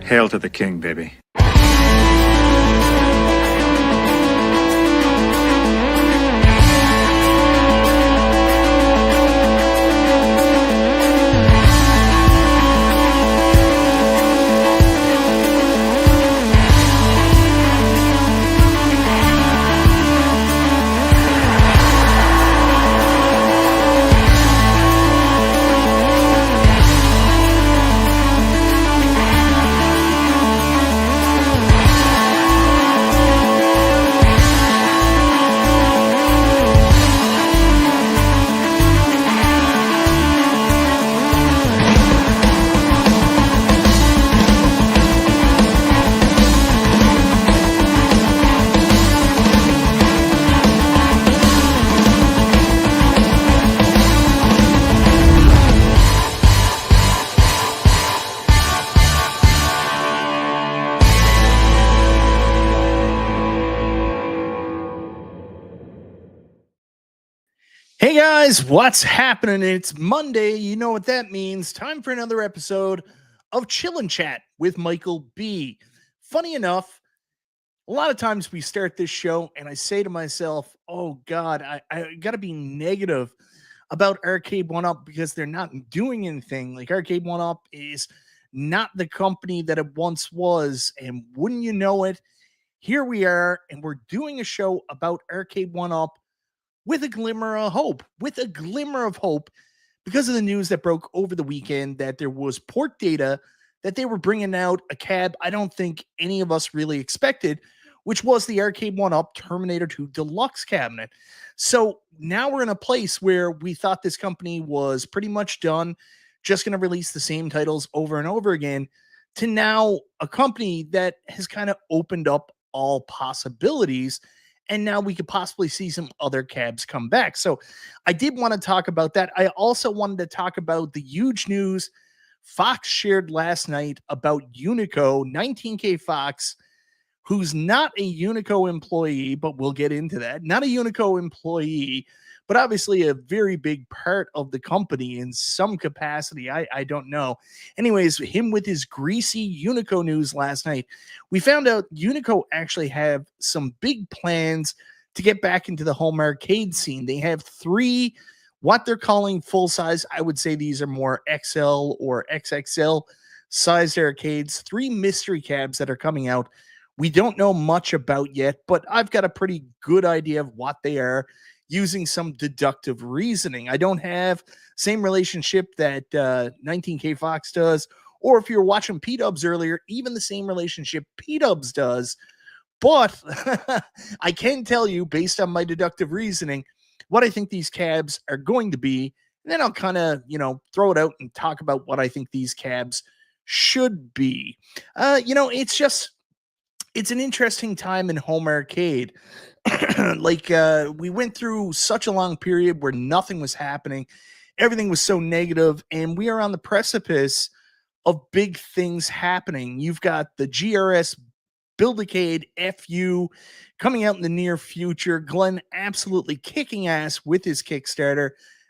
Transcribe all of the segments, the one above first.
Hail to the king, baby. Hey guys, what's happening? It's Monday. You know what that means. Time for another episode of Chill and Chat with Michael B. Funny enough, a lot of times we start this show and I say to myself, oh God, I got to be negative about Arcade1Up because they're not doing anything. Like Arcade1Up is not the company that it once was. And wouldn't you know it, here we are and we're doing a show about Arcade1Up with a glimmer of hope, because of the news that broke over the weekend that there was port data that they were bringing out a cab I don't think any of us really expected, which was the Arcade1Up Terminator 2 Deluxe cabinet. So now we're in a place where we thought this company was pretty much done, just going to release the same titles over and over again, to now a company that has kind of opened up all possibilities. And now we could possibly see some other cabs come back. So I did want to talk about that. I also wanted to talk about the huge news Fox shared last night about Unico, 19K Fox, who's not a Unico employee, but we'll get into that. Not a Unico employee, but obviously a very big part of the company in some capacity. I don't know. Anyways, him with his greasy Unico news last night. We found out Unico actually have some big plans to get back into the home arcade scene. They have three, what they're calling full size. I would say these are more XL or XXL sized arcades, three mystery cabs that are coming out. We don't know much about yet, but I've got a pretty good idea of what they are using some deductive reasoning. I don't have same relationship that 19K Fox does, or if you were watching P-Dubs earlier, even the same relationship P-Dubs does. But I can tell you, based on my deductive reasoning, what I think these cabs are going to be. And then I'll kind of, throw it out and talk about what I think these cabs should be. It's an interesting time in home arcade. We went through such a long period where nothing was happening. Everything was so negative, and we are on the precipice of big things happening. You've got the GRS Buildicade FU coming out in the near future. Glenn absolutely kicking ass with his Kickstarter.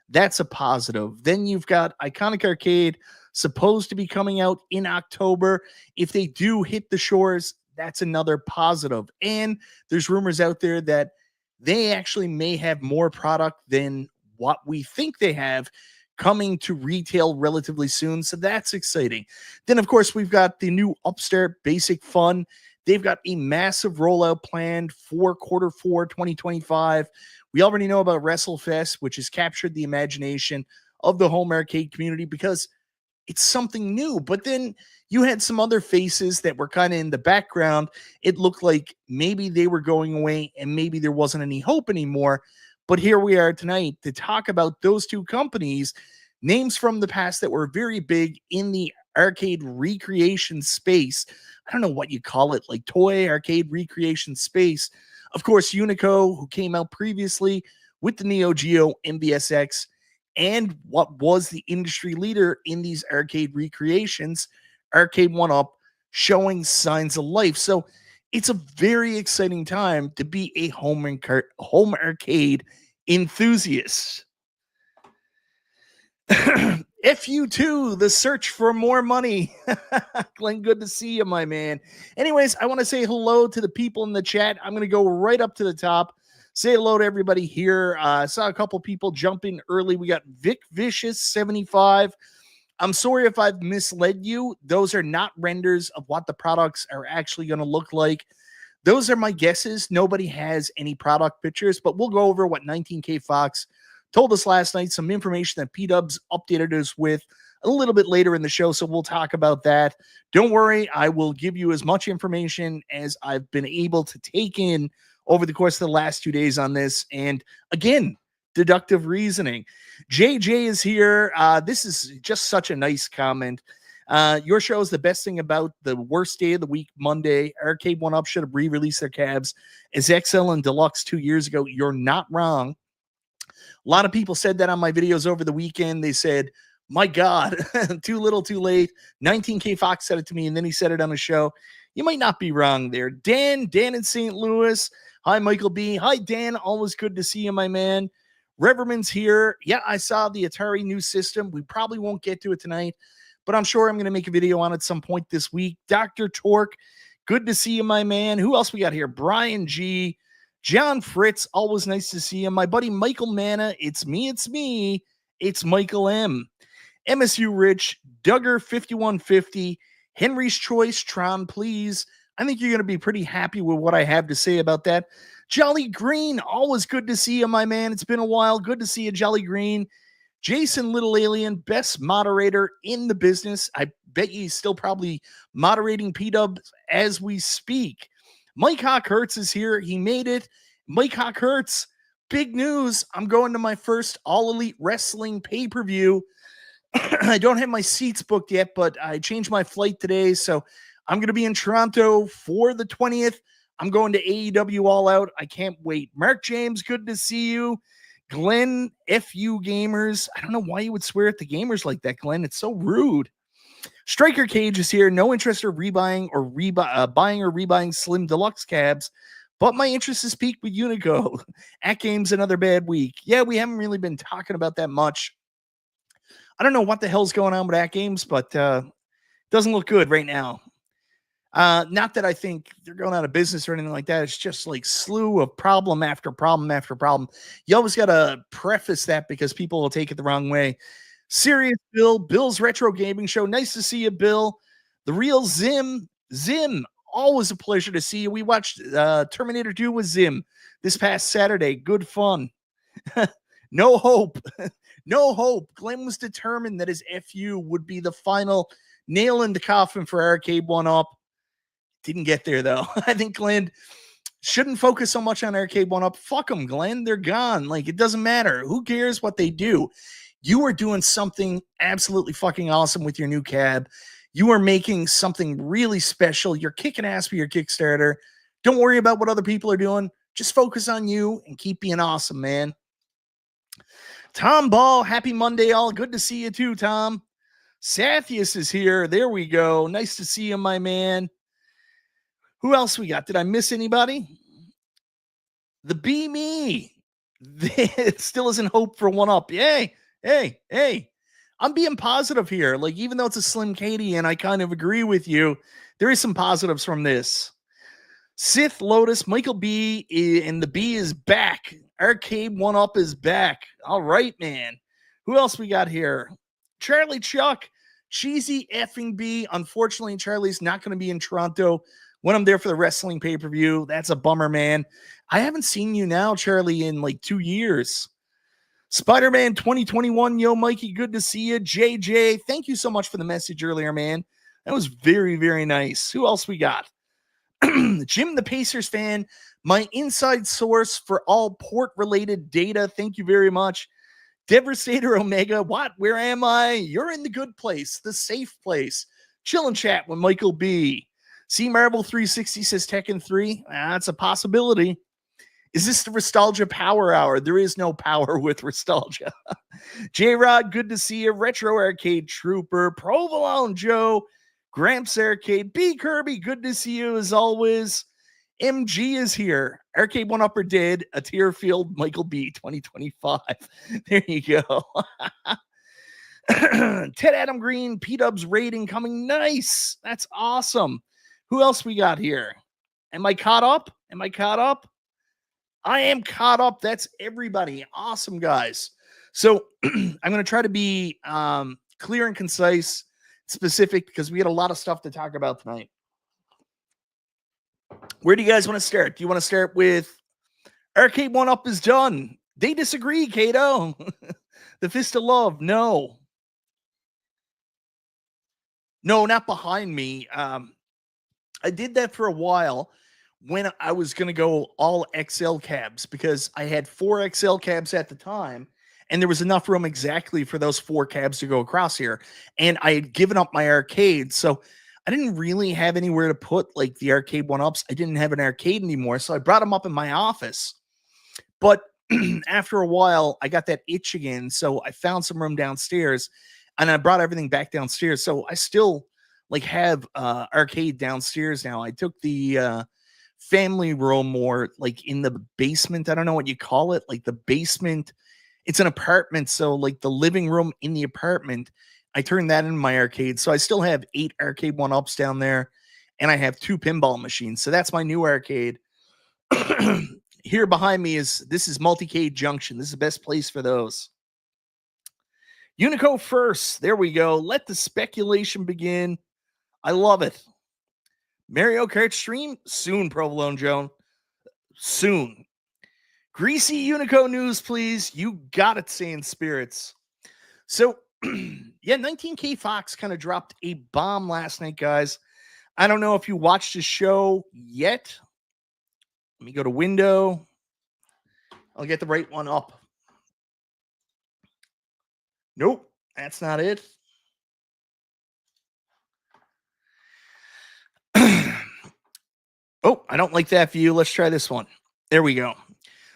That's a positive. Then you've got Iconic Arcade supposed to be coming out in October. If they do hit the shores, that's another positive. And there's rumors out there that they actually may have more product than what we think they have coming to retail relatively soon. So that's exciting. Then, of course, we've got the new Upstart Basic Fun. They've got a massive rollout planned for Q4 2025. We already know about WrestleFest, which has captured the imagination of the home arcade community because it's something new. But then you had some other faces that were kind of in the background. It looked like maybe they were going away and maybe there wasn't any hope anymore. But here we are tonight to talk about those two companies, names from the past that were very big in the arcade recreation space. I don't know what you call it, like toy arcade recreation space. Of course, Unico, who came out previously with the Neo Geo MVSX, and what was the industry leader in these arcade recreations, Arcade1Up, showing signs of life. So it's a very exciting time to be a home arcade enthusiast. FU2, the search for more money. Glenn, good to see you, my man. Anyways, I want to say hello to the people in the chat. I'm going to go right up to the top. Say hello to everybody here. I saw a couple people jump in early. We got Vic Vicious 75. I'm sorry if I've misled you. Those are not renders of what the products are actually going to look like. Those are my guesses. Nobody has any product pictures, but we'll go over what 19K Fox told us last night, some information that P-Dubs updated us with a little bit later in the show, so we'll talk about that. Don't worry, I will give you as much information as I've been able to take in over the course of the last 2 days on this. And again, deductive reasoning. JJ is here. This is just such a nice comment. Your show is the best thing about the worst day of the week, Monday. Arcade1Up should have re-released their cabs as XL and Deluxe 2 years ago. You're not wrong. A lot of people said that on my videos over the weekend. They said, my God, too little, too late. 19K Fox said it to me, and then he said it on the show. You might not be wrong there. Dan in St. Louis. Hi, Michael B. Hi, Dan. Always good to see you, my man. Reverman's here. Yeah, I saw the Atari new system. We probably won't get to it tonight, but I'm sure I'm going to make a video on it at some point this week. Dr. Torque, good to see you, my man. Who else we got here? Brian G. John Fritz, always nice to see you. My buddy Michael Manna, it's me. It's Michael M. MSU Rich, Duggar 5150, Henry's Choice, Tron, please. I think you're going to be pretty happy with what I have to say about that. Jolly Green, always good to see you, my man. It's been a while. Good to see you, Jolly Green. Jason Little Alien, best moderator in the business. I bet you he's still probably moderating P-Dub as we speak. Mike Hawk Hertz is here. He made it. Mike Hawk Hertz, big news. I'm going to my first All Elite Wrestling pay-per-view. I don't have my seats booked yet, but I changed my flight today, so I'm going to be in Toronto for the 20th. I'm going to AEW All Out. I can't wait. Mark James, good to see you. Glenn, FU Gamers. I don't know why you would swear at the gamers like that, Glenn. It's so rude. Striker Cage is here. No interest in rebuying or buying or rebuying Slim Deluxe cabs, but my interest is peaked with Unico. At Games, another bad week. Yeah, we haven't really been talking about that much. I don't know what the hell's going on with At Games, but doesn't look good right now. Not that I think they're going out of business or anything like that. It's just like slew of problem after problem after problem. You always got to preface that because people will take it the wrong way. Serious Bill, Bill's Retro Gaming Show. Nice to see you, Bill. The Real Zim, always a pleasure to see you. We watched Terminator 2 with Zim this past Saturday. Good fun. No hope. No hope. Glenn was determined that his FU would be the final nail in the coffin for Arcade1Up. Didn't get there, though. I think Glenn shouldn't focus so much on Arcade1Up. Fuck them, Glenn. They're gone. Like, it doesn't matter. Who cares what they do? You are doing something absolutely fucking awesome with your new cab. You are making something really special. You're kicking ass for your Kickstarter. Don't worry about what other people are doing. Just focus on you and keep being awesome, man. Tom Ball, happy Monday, all. Good to see you too, Tom. Sathius is here. There we go. Nice to see you, my man. Who else we got? Did I miss anybody? The Be Me. It still isn't hope for 1UP. Yay. Hey, I'm being positive here. Like, even though it's a Slim Katie and I kind of agree with you, there is some positives from this. Sith Lotus, Michael B, and the B is back. Arcade1Up is back. All right, man. Who else we got here? Charlie Chuck, Cheesy effing B. Unfortunately, Charlie's not going to be in Toronto when I'm there for the wrestling pay-per-view. That's a bummer, man. I haven't seen you now, Charlie, in like 2 years. Spider-Man 2021, yo, Mikey, good to see you. JJ, thank you so much for the message earlier, man. That was very, very nice. Who else we got? Jim the Pacers fan, my inside source for all port-related data. Thank you very much. Devastator Omega, what? Where am I? You're in the good place, the safe place. Chill and chat with Michael B. See Marvel 360 says Tekken 3. That's a possibility. Is this the Nostalgia Power Hour? There is no power with Nostalgia. J-Rod, good to see you. Retro Arcade Trooper. Provolone Joe. Gramps Arcade. B. Kirby, good to see you as always. MG is here. Arcade1Up are dead. A Tearfield Michael B 2025. There you go. Ted Adam Green, P-Dub's rating coming. Nice. That's awesome. Who else we got here? Am I caught up? Am I caught up? I am caught up. That's everybody. Awesome, guys. So I'm going to try to be clear and concise, specific, because we had a lot of stuff to talk about tonight. Where do you guys want to start? Do you want to start with Arcade1Up is done? They disagree, Kato. The Fist of Love. No, not behind me. I did that for a while when I was going to go all XL cabs because I had 4 XL cabs at the time and there was enough room exactly for those 4 cabs to go across here. And I had given up my arcade. So I didn't really have anywhere to put like the Arcade1Ups. I didn't have an arcade anymore. So I brought them up in my office. But after a while, I got that itch again. So I found some room downstairs and I brought everything back downstairs. So I still like have arcade downstairs now. I took the family room more like in the basement. I don't know what you call it. Like the basement. It's an apartment. So like the living room in the apartment, I turned that into my arcade. So I still have 8 Arcade1Ups down there and I have 2 pinball machines. So that's my new arcade. Here behind me this is Multicade Junction. This is the best place for those. Unico first. There we go. Let the speculation begin. I love it. Mario Kart stream soon, Provolone Joan. Soon. Greasy Unico news, please. You got it, saying spirits. So, yeah, 19K Fox kind of dropped a bomb last night, guys. I don't know if you watched his show yet. Let me go to window. I'll get the right one up. Nope, that's not it. Oh, I don't like that view. Let's try this one. There we go.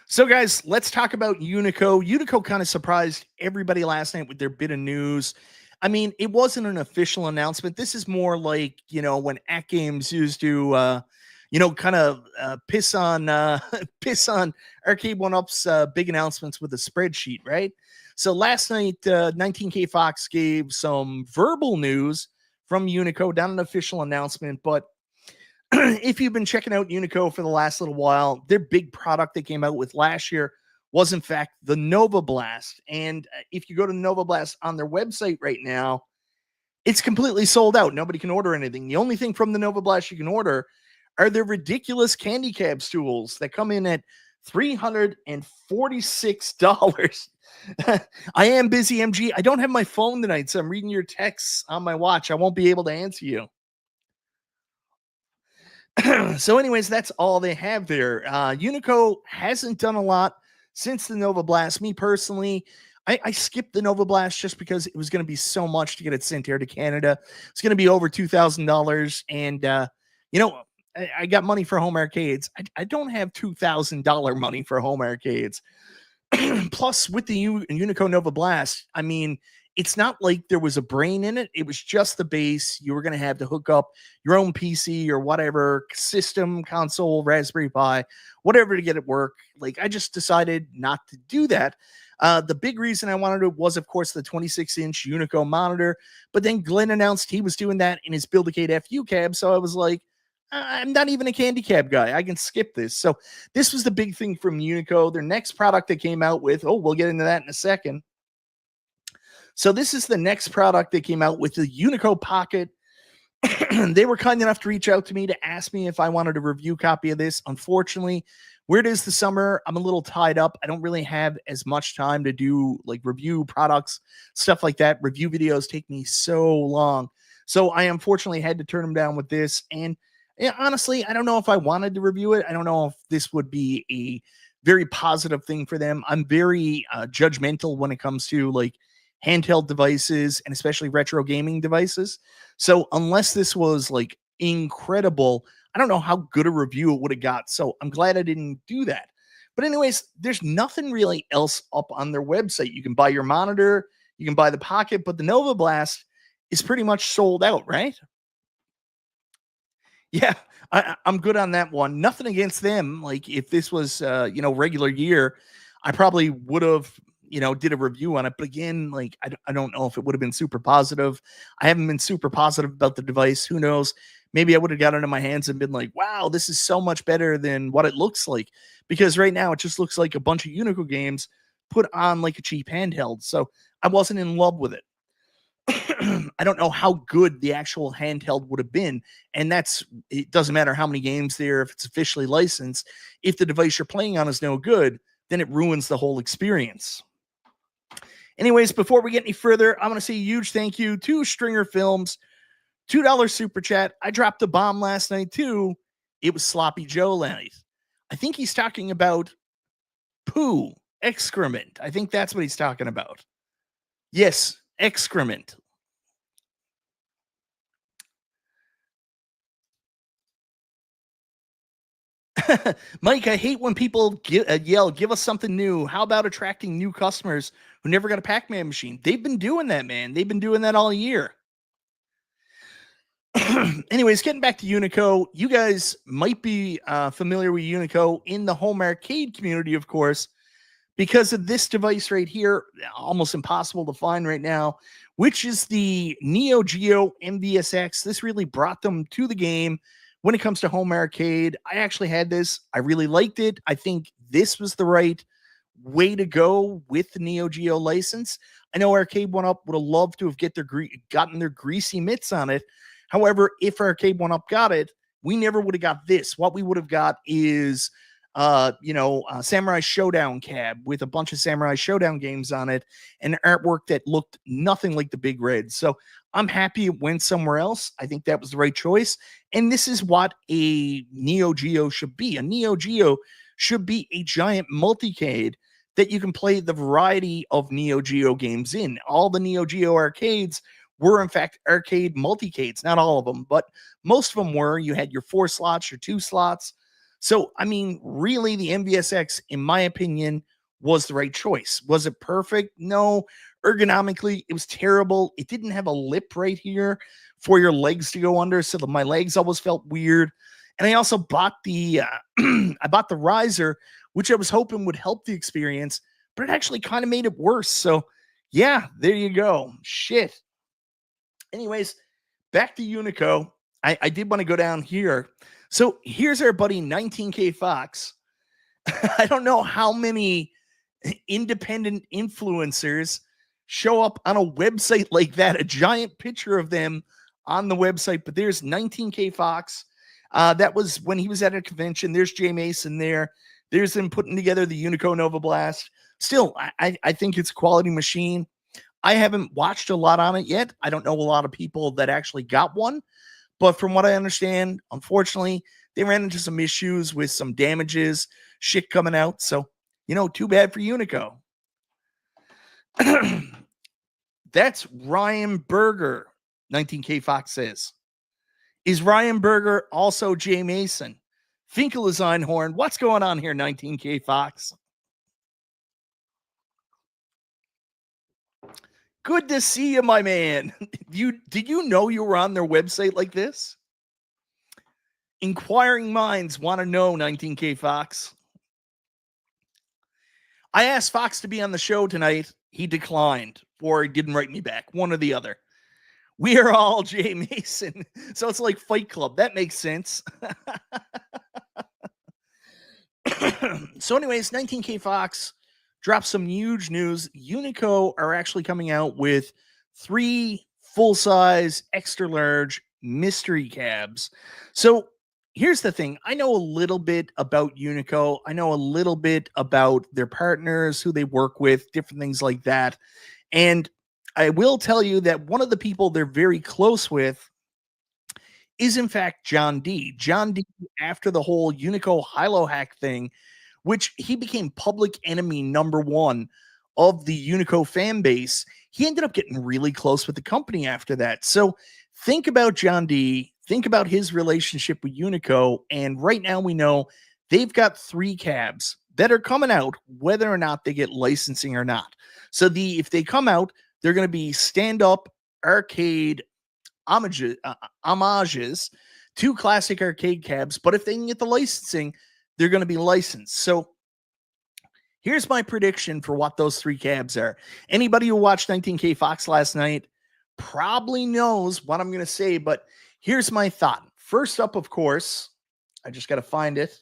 So, guys, let's talk about Unico. Unico kind of surprised everybody last night with their bit of news. I mean, it wasn't an official announcement. This is more like, when At Games used to, kind of piss on Arcade1Up's big announcements with a spreadsheet, right? So last night, 19K Fox gave some verbal news from Unico, not an official announcement, but if you've been checking out Unico for the last little while, their big product they came out with last year was, in fact, the Nova Blast. And if you go to Nova Blast on their website right now, it's completely sold out. Nobody can order anything. The only thing from the Nova Blast you can order are their ridiculous candy cab stools that come in at $346. I am busy, MG. I don't have my phone tonight, so I'm reading your texts on my watch. I won't be able to answer you. So anyways, that's all they have there. Unico hasn't done a lot since the Nova Blast. Me personally, I skipped the Nova Blast just because it was going to be so much to get it sent here to Canada. It's going to be over $2,000. And, I got money for home arcades. I don't have $2,000 money for home arcades. Plus, with the Unico Nova Blast, I mean, it's not like there was a brain in it. It was just the base. You were going to have to hook up your own PC or whatever, system, console, Raspberry Pi, whatever to get it work. Like, I just decided not to do that. The big reason I wanted it was, of course, the 26-inch Unico monitor. But then Glenn announced he was doing that in his Build-A-Cade FU cab. So I was like, I'm not even a candy cab guy. I can skip this. So this was the big thing from Unico. Their next product they came out with, we'll get into that in a second. So this is the next product they came out with, the Unico Pocket. They were kind enough to reach out to me to ask me if I wanted a review copy of this. Unfortunately, where it is the summer, I'm a little tied up. I don't really have as much time to do like review products, stuff like that. Review videos take me so long. So I unfortunately had to turn them down with this. And yeah, honestly, I don't know if I wanted to review it. I don't know if this would be a very positive thing for them. I'm very judgmental when it comes to like handheld devices and especially retro gaming devices. So unless this was like incredible, I don't know how good a review it would have got. So I'm glad I didn't do that. But anyways, there's nothing really else up on their website. You can buy your monitor, you can buy the Pocket, but the Nova Blast is pretty much sold out, right? Yeah, I'm good on that one. Nothing against them. Like if this was, regular year, I probably would have, did a review on it. But again, like, I don't know if it would have been super positive. I haven't been super positive about the device. Who knows? Maybe I would have got it in my hands and been like, wow, this is so much better than what it looks like. Because right now it just looks like a bunch of Unico games put on like a cheap handheld. So I wasn't in love with it. I don't know how good the actual handheld would have been. And it doesn't matter how many games there, if it's officially licensed. If the device you're playing on is no good, then it ruins the whole experience. Anyways, before we get any further, I'm going to say a huge thank you to Stringer Films. $2 super chat. I dropped a bomb last night too. It was Sloppy Joe night. I think he's talking about poo, excrement. I think that's what he's talking about. Yes, excrement. Mike, I hate when people yell, give us something new. How about attracting new customers who never got a Pac-Man machine? They've been doing that, man. They've been doing that all year. Anyways, getting back to Unico, you guys might be familiar with Unico in the home arcade community, of course, because of this device right here, almost impossible to find right now, which is the Neo Geo MVSX. This really brought them to the game when it comes to home arcade. I actually had this. I really liked it. I think this was the right way to go with the Neo Geo license. I know Arcade1Up would have loved to have gotten their greasy mitts on it. However, if Arcade1Up got it, we never would have got this. What we would have got is Samurai Showdown cab with a bunch of Samurai Showdown games on it and artwork that looked nothing like the Big Red. So I'm happy it went somewhere else. I think that was the right choice. And this is what a Neo Geo should be. A Neo Geo should be a giant multicade that you can play the variety of Neo Geo games in. All the Neo Geo arcades were in fact arcade multicades. Not all of them, but most of them were. You had your 4 slots, your 2 slots. So, I mean, really, the MVSX, in my opinion, was the right choice. Was it perfect? No. Ergonomically, it was terrible. It didn't have a lip right here for your legs to go under, so my legs always felt weird. And I also bought the I bought the riser, which I was hoping would help the experience, but it actually kind of made it worse. So, yeah, there you go. Shit. Anyways, back to Unico. I did want to go down here. So here's our buddy 19K Fox. I don't know how many independent influencers show up on a website like that, a giant picture of them on the website, but there's 19K Fox. That was when he was at a convention. There's Jay Mason there. There's him putting together the Unico Nova Blast. Still, I think it's a quality machine. I haven't watched a lot on it yet. I don't know a lot of people that actually got one. But from what I understand, unfortunately, they ran into some issues with some damages, shit coming out. So, too bad for Unico. That's Ryan Berger, 19K Fox says. Is Ryan Berger also Jay Mason? Finkel is Einhorn. What's going on here, 19K Fox? Good to see you, my man. Did you know you were on their website like this? Inquiring minds want to know, 19K Fox. I asked Fox to be on the show tonight. He declined, or he didn't write me back. One or the other. We are all Jay Mason. So it's like Fight Club. That makes sense. So anyways, 19K Fox dropped some huge news. Unico are actually coming out with 3 full-size, extra-large mystery cabs. So here's the thing. I know a little bit about Unico. I know a little bit about their partners, who they work with, different things like that. And I will tell you that one of the people they're very close with is, in fact, John D. John D, after the whole Unico Hilo hack thing, which he became public enemy #1 of the Unico fan base, he ended up getting really close with the company after that. So think about John D. Think about his relationship with Unico. And right now we know they've got 3 cabs that are coming out, whether or not they get licensing or not. So if they come out, they're going to be stand-up arcade homages to classic arcade cabs. But if they can get the licensing, they're going to be licensed. So Here's my prediction for what those three cabs are. Anybody who watched 19K Fox last night probably knows what I'm going to say, but here's my thought. First up, of course, I just got to find it.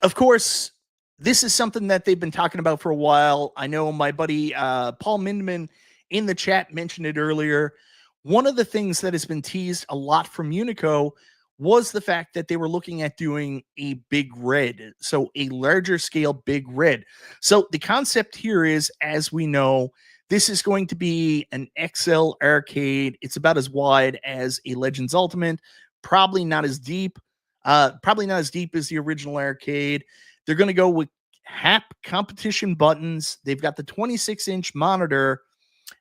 Of course, this is something that they've been talking about for a while. I know my buddy Paul Mindman in the chat mentioned it earlier. One of the things that has been teased a lot from Unico was the fact that they were looking at doing a big red, so a larger scale big red. So the concept here is, as we know, this is going to be an XL arcade. It's about as wide as a Legends Ultimate, probably not as deep. Probably not as deep as the original arcade. They're going to go with HAP competition buttons. They've got the 26-inch monitor,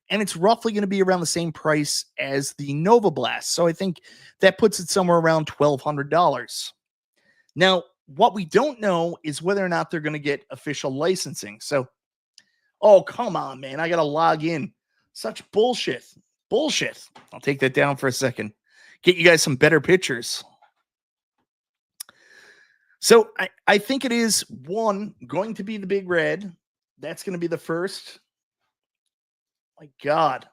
and it's roughly going to be around the same price as the Nova Blast. So I think that puts it somewhere around $1,200. Now, what we don't know is whether or not they're going to get official licensing. So, oh, come on, man. I got to log in. Such bullshit. Bullshit. I'll take that down for a second. Get you guys some better pictures. So I think it is, one, going to be the big red. That's going to be the first. My God.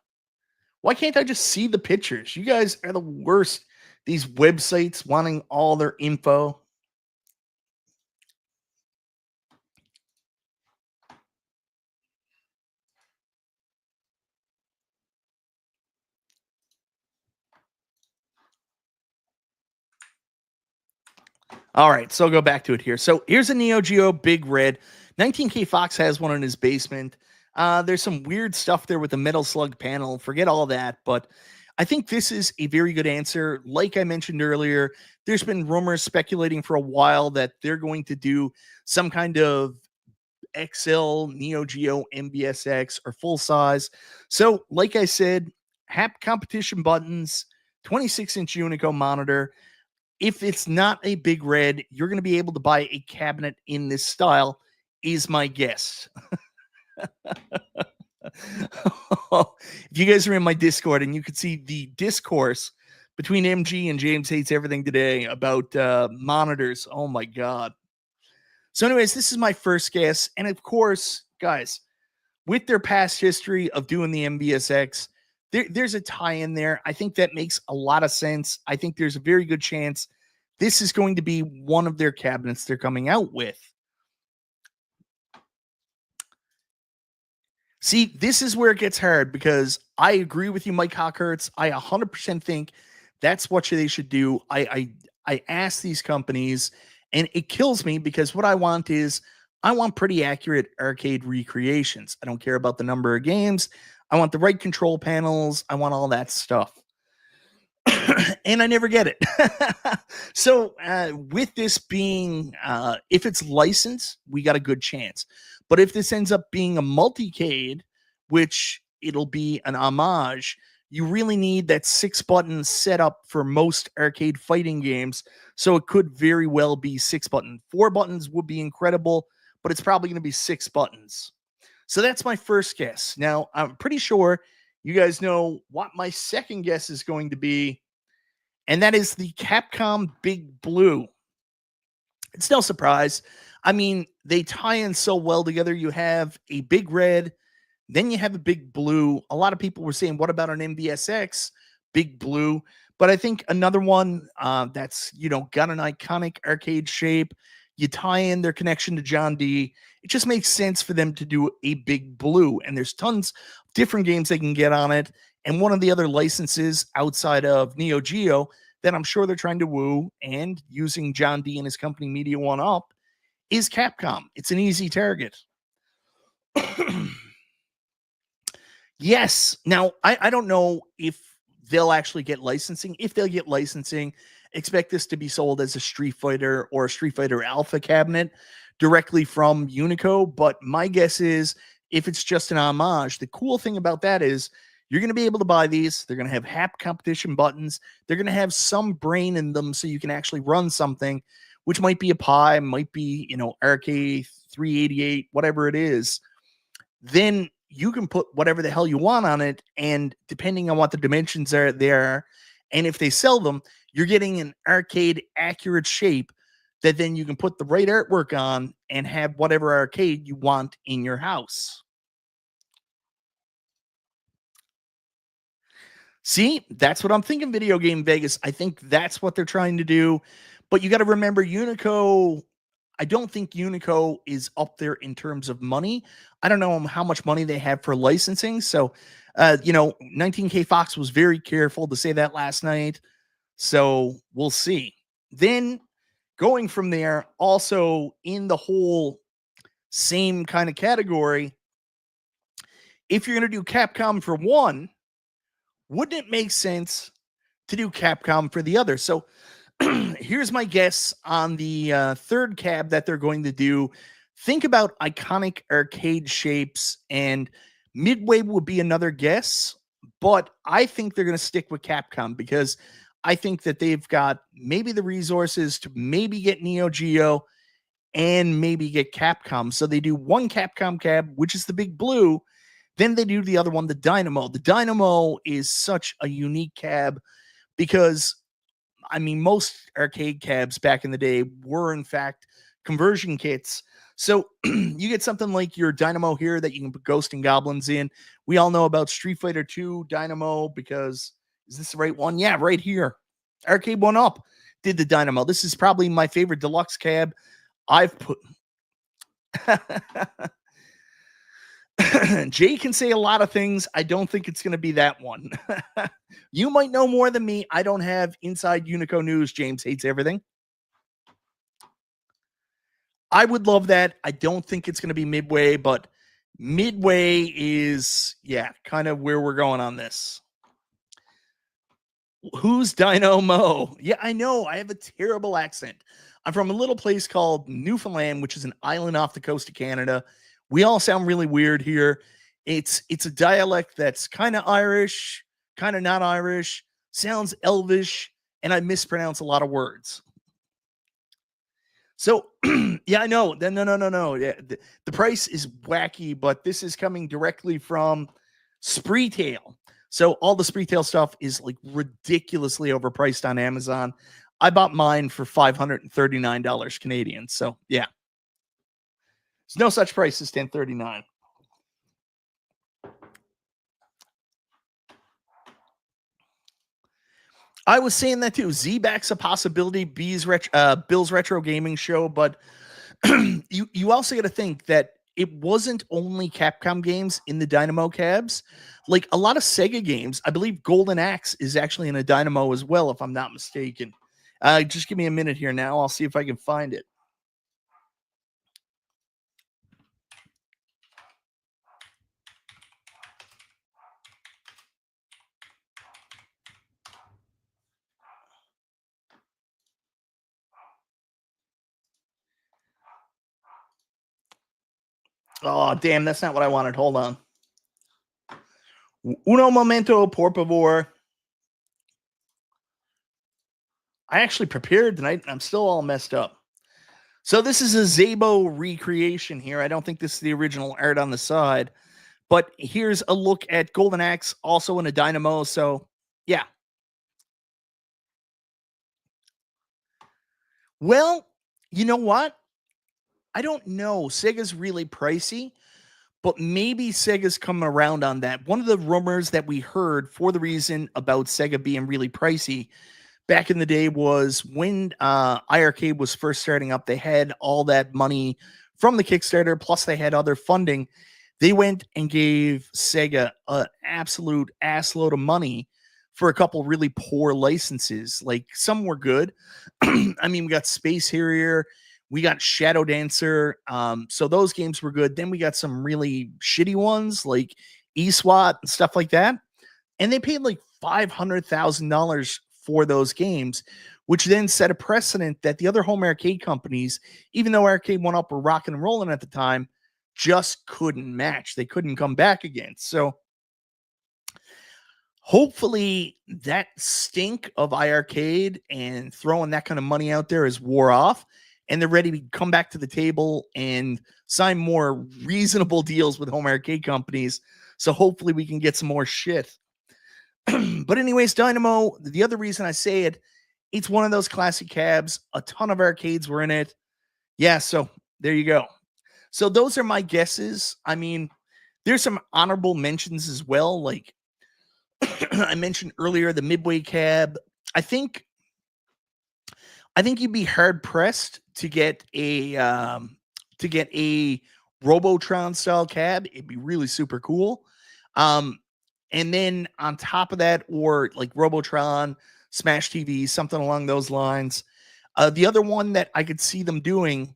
Why can't I just see the pictures? You guys are the worst. These websites wanting all their info. All right, so I'll go back to it here. So here's a Neo Geo Big Red. 19K Fox has one in his basement. There's some weird stuff there with the Metal Slug panel. Forget all that, but I think this is a very good answer. Like I mentioned earlier, there's been rumors speculating for a while that they're going to do some kind of XL, Neo Geo, MBSX, or full size. So, like I said, HAP competition buttons, 26-inch Unico monitor. If it's not a big red, you're going to be able to buy a cabinet in this style, is my guess. If you guys are in my Discord and you could see the discourse between MG and James Hates Everything today about monitors, oh my God. So anyways, this is my first guess. And of course, guys, with their past history of doing the MBSX, there's a tie in there. I think that makes a lot of sense. I think there's a very good chance this is going to be one of their cabinets they're coming out with. See, this is where it gets hard because I agree with you, Mike Hockhurts. I 100% think that's what they should do. I ask these companies, and it kills me because what I want is I want pretty accurate arcade recreations. I don't care about the number of games. I want the right control panels. I want all that stuff. And I never get it. So with this being, if it's licensed, we got a good chance. But if this ends up being a multicade, which it'll be an homage, you really need that 6-button setup for most arcade fighting games. So it could very well be 6-button. 4 buttons would be incredible, but it's probably going to be 6 buttons. So that's my first guess. Now, I'm pretty sure you guys know what my second guess is going to be, and that is the Capcom Big Blue. It's no surprise. I mean, they tie in so well together. You have a big red, then you have a big blue. A lot of people were saying, what about an MBSX Big Blue? But I think another one that's, got an iconic arcade shape. You tie in their connection to John D. It just makes sense for them to do a Big Blue. And there's tons of different games they can get on it. And one of the other licenses outside of Neo Geo that I'm sure they're trying to woo and using John D and his company Media1Up is Capcom. It's an easy target. Yes. Now, I don't know if they'll actually get licensing. If they'll get licensing, expect this to be sold as a Street Fighter or a Street Fighter Alpha cabinet directly from Unico. But my guess is if it's just an homage, the cool thing about that is you're going to be able to buy these. They're going to have HAP competition buttons. They're going to have some brain in them so you can actually run something, which might be a Pi, might be, RK388, whatever it is. Then you can put whatever the hell you want on it. And depending on what the dimensions are there, and if they sell them, you're getting an arcade accurate shape that then you can put the right artwork on and have whatever arcade you want in your house. See, that's what I'm thinking, Video Game Vegas. I think that's what they're trying to do. But you got to remember, Unico, I don't think Unico is up there in terms of money. I don't know how much money they have for licensing. So, 19K Fox was very careful to say that last night. So we'll see. Then going from there, also in the whole same kind of category, if you're going to do Capcom for one, wouldn't it make sense to do Capcom for the other? So here's my guess on the third cab that they're going to do. Think about iconic arcade shapes, and Midway would be another guess, but I think they're going to stick with Capcom because I think that they've got maybe the resources to maybe get Neo Geo and maybe get Capcom. So they do one Capcom cab, which is the Big Blue. Then they do the other one, the Dynamo. The Dynamo is such a unique cab because, I mean, most arcade cabs back in the day were, in fact, conversion kits. So you get something like your Dynamo here that you can put Ghost and Goblins in. We all know about Street Fighter 2 Dynamo because, is this the right one? Yeah, right here. Arcade1Up did the Dynamo. This is probably my favorite deluxe cab I've put. Jay can say a lot of things. I don't think it's going to be that one. You might know more than me. I don't have inside Unico news. James hates everything. I would love that. I don't think it's going to be Midway, but Midway is, yeah, kind of where we're going on this. Who's Dynamo? Yeah, I know. I have a terrible accent. I'm from a little place called Newfoundland, which is an island off the coast of Canada. We all sound really weird here. It's a dialect that's kind of Irish, kind of not Irish, sounds Elvish, and I mispronounce a lot of words. So, yeah, I know. No. Yeah, the price is wacky, but this is coming directly from Spreetail. So all the Spreetail stuff is like ridiculously overpriced on Amazon. I bought mine for $539 Canadian. So, yeah. There's no such price as $1039. I was saying that too. Z-Back's a possibility. Bill's Retro Gaming Show, but you also got to think that it wasn't only Capcom games in the Dynamo cabs. Like a lot of Sega games, I believe Golden Axe is actually in a Dynamo as well, if I'm not mistaken. Just give me a minute here now. I'll see if I can find it. Oh, damn, that's not what I wanted. Hold on. Uno momento, por favor. I actually prepared tonight, and I'm still all messed up. So this is a Zabo recreation here. I don't think this is the original art on the side. But here's a look at Golden Axe, also in a Dynamo. So, yeah. Well, you know what? I don't know. Sega's really pricey, but maybe Sega's come around on that. One of the rumors that we heard for the reason about Sega being really pricey back in the day was when iArcade was first starting up, they had all that money from the Kickstarter, plus they had other funding. They went and gave Sega an absolute assload of money for a couple really poor licenses. Like some were good. I mean, we got Space Harrier, we got Shadow Dancer. So those games were good. Then we got some really shitty ones like eSWAT and stuff like that. And they paid like $500,000 for those games, which then set a precedent that the other home arcade companies, even though Arcade1Up were rocking and rolling at the time, just couldn't match. They couldn't come back again. So hopefully that stink of iArcade and throwing that kind of money out there is wore off, and they're ready to come back to the table and sign more reasonable deals with home arcade companies. So hopefully we can get some more shit. But anyways, Dynamo, the other reason I say it It's one of those classic cabs. A ton of arcades were in it. Yeah, so there you go. So those are my guesses. I mean, there's some honorable mentions as well. Like I mentioned earlier, the Midway cab. I think you'd be hard pressed to get a Robotron style cab. It'd be really super cool. And then on top of that, or like Robotron, Smash TV, something along those lines. The other one that I could see them doing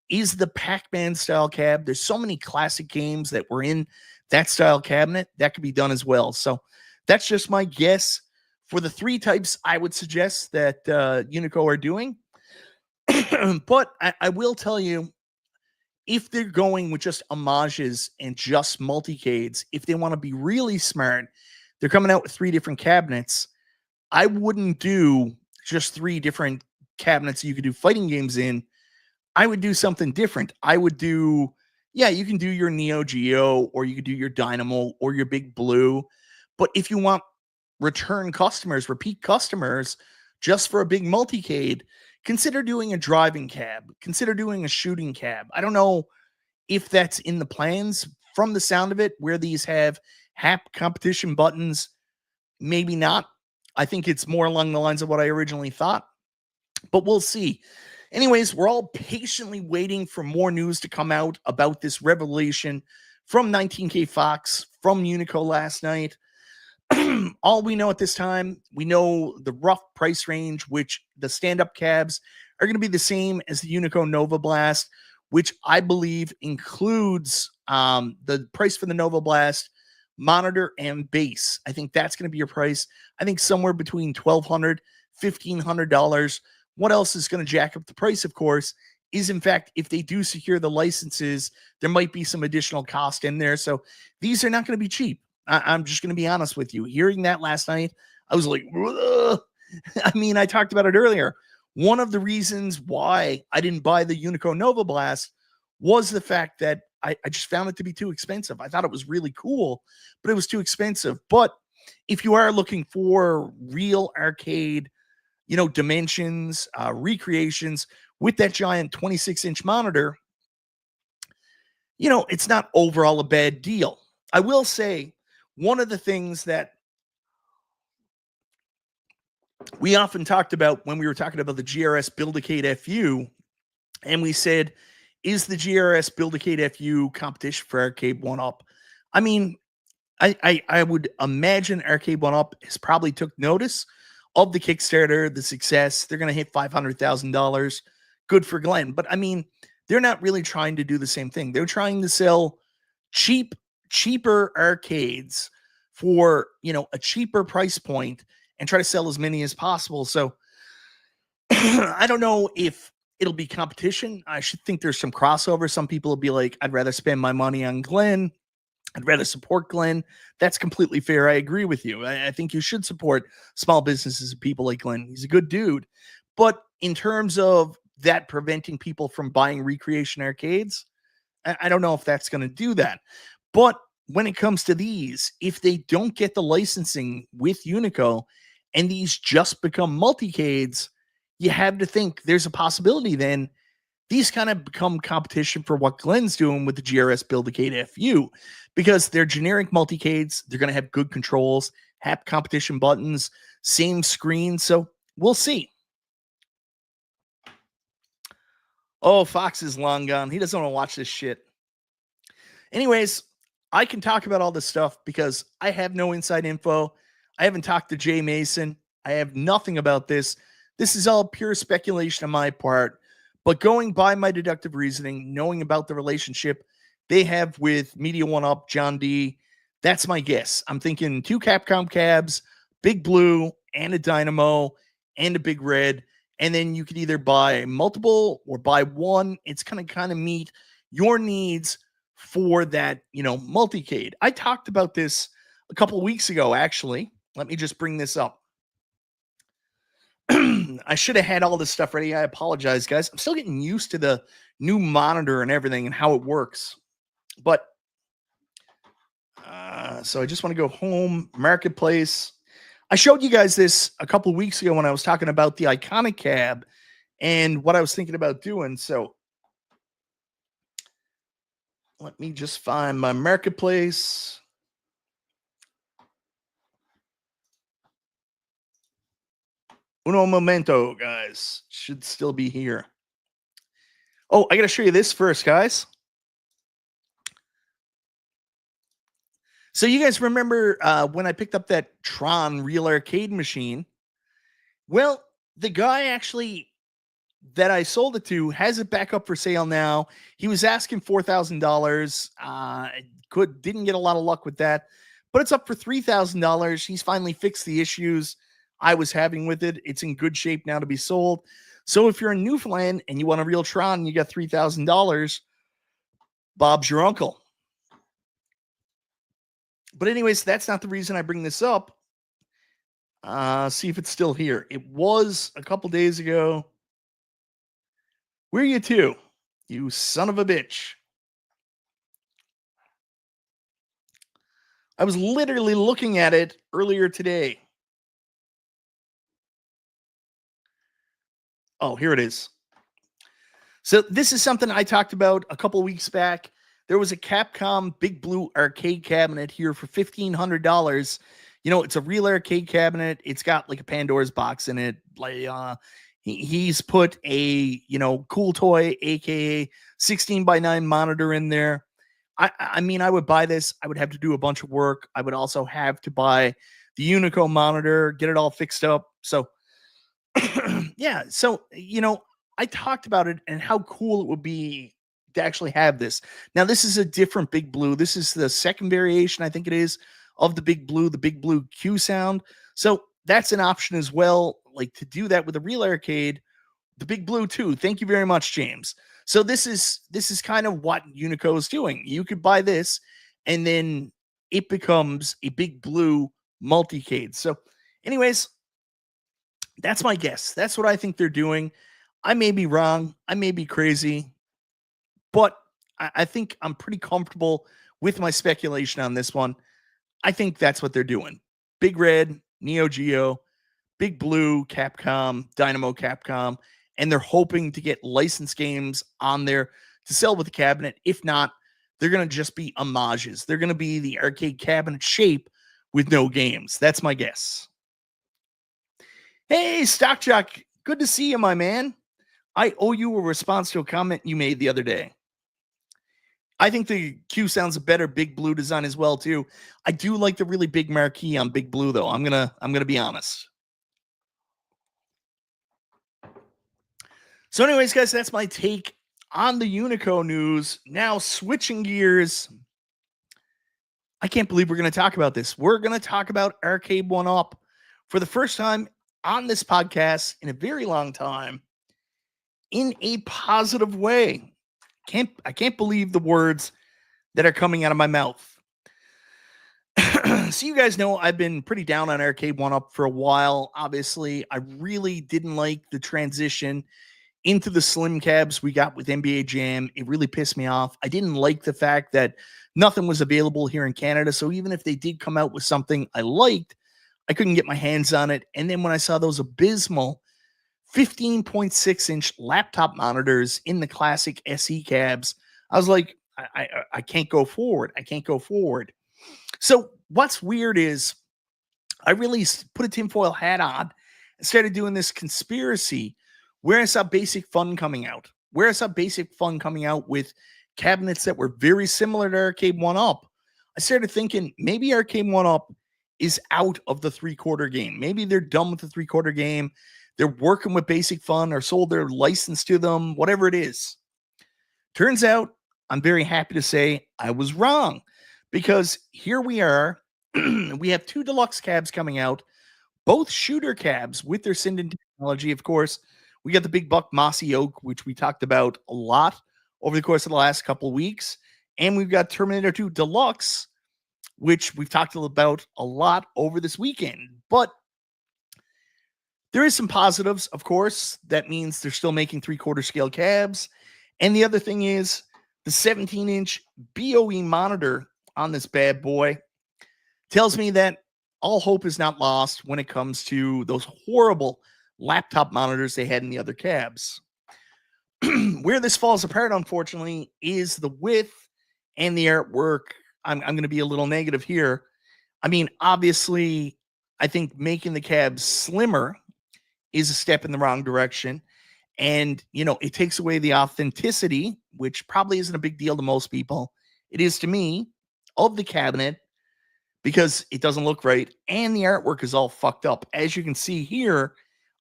is the Pac-Man style cab. There's so many classic games that were in that style cabinet that could be done as well. So that's just my guess for the three types I would suggest that Unico are doing. But I will tell you, if they're going with just homages and just multicades, if they want to be really smart, they're coming out with 3 different cabinets. I wouldn't do just 3 different cabinets you could do fighting games in. I would do something different. I would do, yeah, you can do your Neo Geo, or you could do your Dynamo or your Big Blue. But if you want return customers, repeat customers, just for a big multicade, consider doing a driving cab. Consider doing a shooting cab. I don't know if that's in the plans from the sound of it, where these have HAP competition buttons. Maybe not. I think it's more along the lines of what I originally thought, but we'll see. Anyways, we're all patiently waiting for more news to come out about this revelation from 19K Fox, from Unico last night. All we know at this time, we know the rough price range, which the stand-up cabs are going to be the same as the Unico Nova Blast, which I believe includes the price for the Nova Blast, monitor, and base. I think that's going to be your price. I think somewhere between $1,200, $1,500. What else is going to jack up the price, of course, is, in fact, if they do secure the licenses, there might be some additional cost in there. So these are not going to be cheap. I'm just going to be honest with you. Hearing that last night, I was like, ugh. I mean, I talked about it earlier. One of the reasons why I didn't buy the Unico Nova Blast was the fact that I just found it to be too expensive. I thought it was really cool, but it was too expensive. But if you are looking for real arcade, dimensions, recreations with that giant 26-inch monitor, it's not overall a bad deal. I will say, one of the things that we often talked about when we were talking about the GRS Build-A-Cade FU, and we said, is the GRS Build-A-Cade FU competition for Arcade1Up? I mean, I would imagine Arcade1Up has probably took notice of the Kickstarter, the success. They're going to hit $500,000. Good for Glenn. But I mean, they're not really trying to do the same thing. They're trying to sell cheaper arcades for, a cheaper price point and try to sell as many as possible. So I don't know if it'll be competition. I should think there's some crossover. Some people will be like, I'd rather spend my money on Glenn. I'd rather support Glenn. That's completely fair. I agree with you. I think you should support small businesses and people like Glenn. He's a good dude. But in terms of that preventing people from buying recreation arcades, I don't know if that's going to do that. But when it comes to these, if they don't get the licensing with Unico and these just become multicades, you have to think there's a possibility then these kind of become competition for what Glenn's doing with the GRS Build-A-Cade FU, because they're generic multicades. They're going to have good controls, HAP competition buttons, same screen. So we'll see. Oh, Fox is long gone. He doesn't want to watch this shit. Anyways, I can talk about all this stuff because I have no inside info. I haven't talked to Jay Mason. I have nothing about this. This is all pure speculation on my part. But going by my deductive reasoning, knowing about the relationship they have with Media 1-Up, John D, that's my guess. I'm thinking 2 Capcom cabs, Big Blue, and a Dynamo, and a Big Red. And then you could either buy multiple or buy one. It's going to kind of meet your needs for that, multicade. I talked about this a couple of weeks ago, actually. Let me just bring this up. I should have had all this stuff ready. I apologize, guys. I'm still getting used to the new monitor and everything and how it works. But so I just want to go home, marketplace. I showed you guys this a couple of weeks ago when I was talking about the iconic cab and what I was thinking about doing. So let me just find my marketplace. Uno momento, guys. Should still be here. Oh, I got to show you this first, guys. So you guys remember when I picked up that Tron real arcade machine? Well, the guy actually that I sold it to has it back up for sale now. He was asking $4,000. Didn't get a lot of luck with that, but it's up for $3,000. He's finally fixed the issues I was having with it. It's in good shape now to be sold. So if you're in Newfoundland and you want a real Tron and you got $3,000, Bob's your uncle. But anyways, that's not the reason I bring this up. See if it's still here. It was a couple days ago. Where are you to? You son of a bitch. I was literally looking at it earlier today. Oh, here it is. So this is something I talked about a couple weeks back. There was a Capcom Big Blue arcade cabinet here for $1,500. You know, it's a real arcade cabinet. It's got like a Pandora's box in it. Like he's put a, cool toy, aka 16:9 monitor in there. I mean, I would buy this. I would have to do a bunch of work. I would also have to buy the Unico monitor, get it all fixed up. So yeah, so I talked about it and how cool it would be to actually have this. Now, this is a different Big Blue. This is the second variation, I think it is, of the Big Blue Q sound. So that's an option as well, like to do that with a real arcade. The Big Blue too. Thank you very much, James. So this is kind of what Unico is doing. You could buy this, and then it becomes a Big Blue multicade. So, anyways, that's my guess. That's what I think they're doing. I may be wrong. I may be crazy, but I think I'm pretty comfortable with my speculation on this one. I think that's what they're doing. Big Red, Neo Geo, Big Blue, Capcom, Dynamo, Capcom, and they're hoping to get licensed games on there to sell with the cabinet. If not, they're going to just be homages. They're going to be the arcade cabinet shape with no games. That's my guess. Hey, Stock Jock, good to see you, my man. I owe you a response to a comment you made the other day. I think the Q sounds a better Big Blue design as well too. I do like the really big marquee on Big Blue though. I'm gonna be honest. So anyways, guys, that's my take on the Unico news. Now switching gears. I can't believe we're going to talk about this. We're going to talk about Arcade1Up for the first time on this podcast in a very long time in a positive way. I can't believe the words that are coming out of my mouth. So you guys know I've been pretty down on Arcade1Up for a while. Obviously, I really didn't like the transition into the slim cabs we got with NBA Jam. It really pissed me off. I didn't like the fact that nothing was available here in Canada. So even if they did come out with something I liked, I couldn't get my hands on it. And then when I saw those abysmal 15.6-inch laptop monitors in the classic SE cabs, I was like, I can't go forward. I can't go forward. So what's weird is I really put a tinfoil hat on and started doing this conspiracy where I saw Basic Fun coming out. Where I saw Basic Fun coming out with cabinets that were very similar to Arcade1Up. I started thinking maybe Arcade1Up is out of the 3/4 game. Maybe they're done with the 3/4 game. They're working with Basic Fun or sold their license to them, whatever it is. Turns out, I'm very happy to say I was wrong, because here we are. We have 2 deluxe cabs coming out, both shooter cabs with their Sinden technology, of course. We got the Big Buck Mossy Oak, which we talked about a lot over the course of the last couple of weeks. And we've got Terminator 2 Deluxe, which we've talked about a lot over this weekend. But there is some positives, of course. That means they're still making 3/4 scale cabs. And the other thing is the 17-inch BOE monitor on this bad boy tells me that all hope is not lost when it comes to those horrible laptop monitors they had in the other cabs. Where this falls apart, unfortunately, is the width and the artwork. I'm going to be a little negative here. I mean, obviously, I think making the cabs slimmer is a step in the wrong direction. And, it takes away the authenticity, which probably isn't a big deal to most people. It is to me, of the cabinet, because it doesn't look right. And the artwork is all fucked up. As you can see here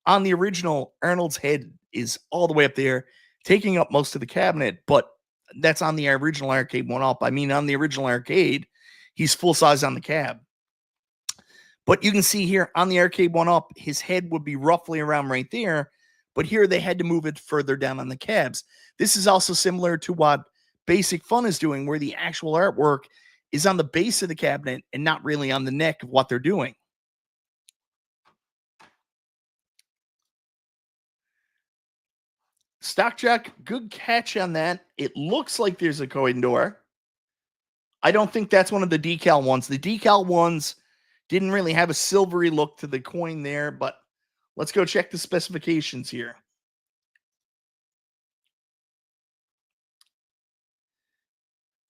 on the original, Arnold's head is all the way up there, taking up most of the cabinet. But that's on the original Arcade1Up. I mean, on the original arcade, he's full size on the cab. But you can see here on the Arcade1Up, his head would be roughly around right there. But here they had to move it further down on the cabs. This is also similar to what Basic Fun is doing, where the actual artwork is on the base of the cabinet and not really on the neck of what they're doing. Stockjack, good catch on that. It looks like there's a coin door. I don't think that's one of the decal ones. The decal ones didn't really have a silvery look to the coin there, but let's go check the specifications here.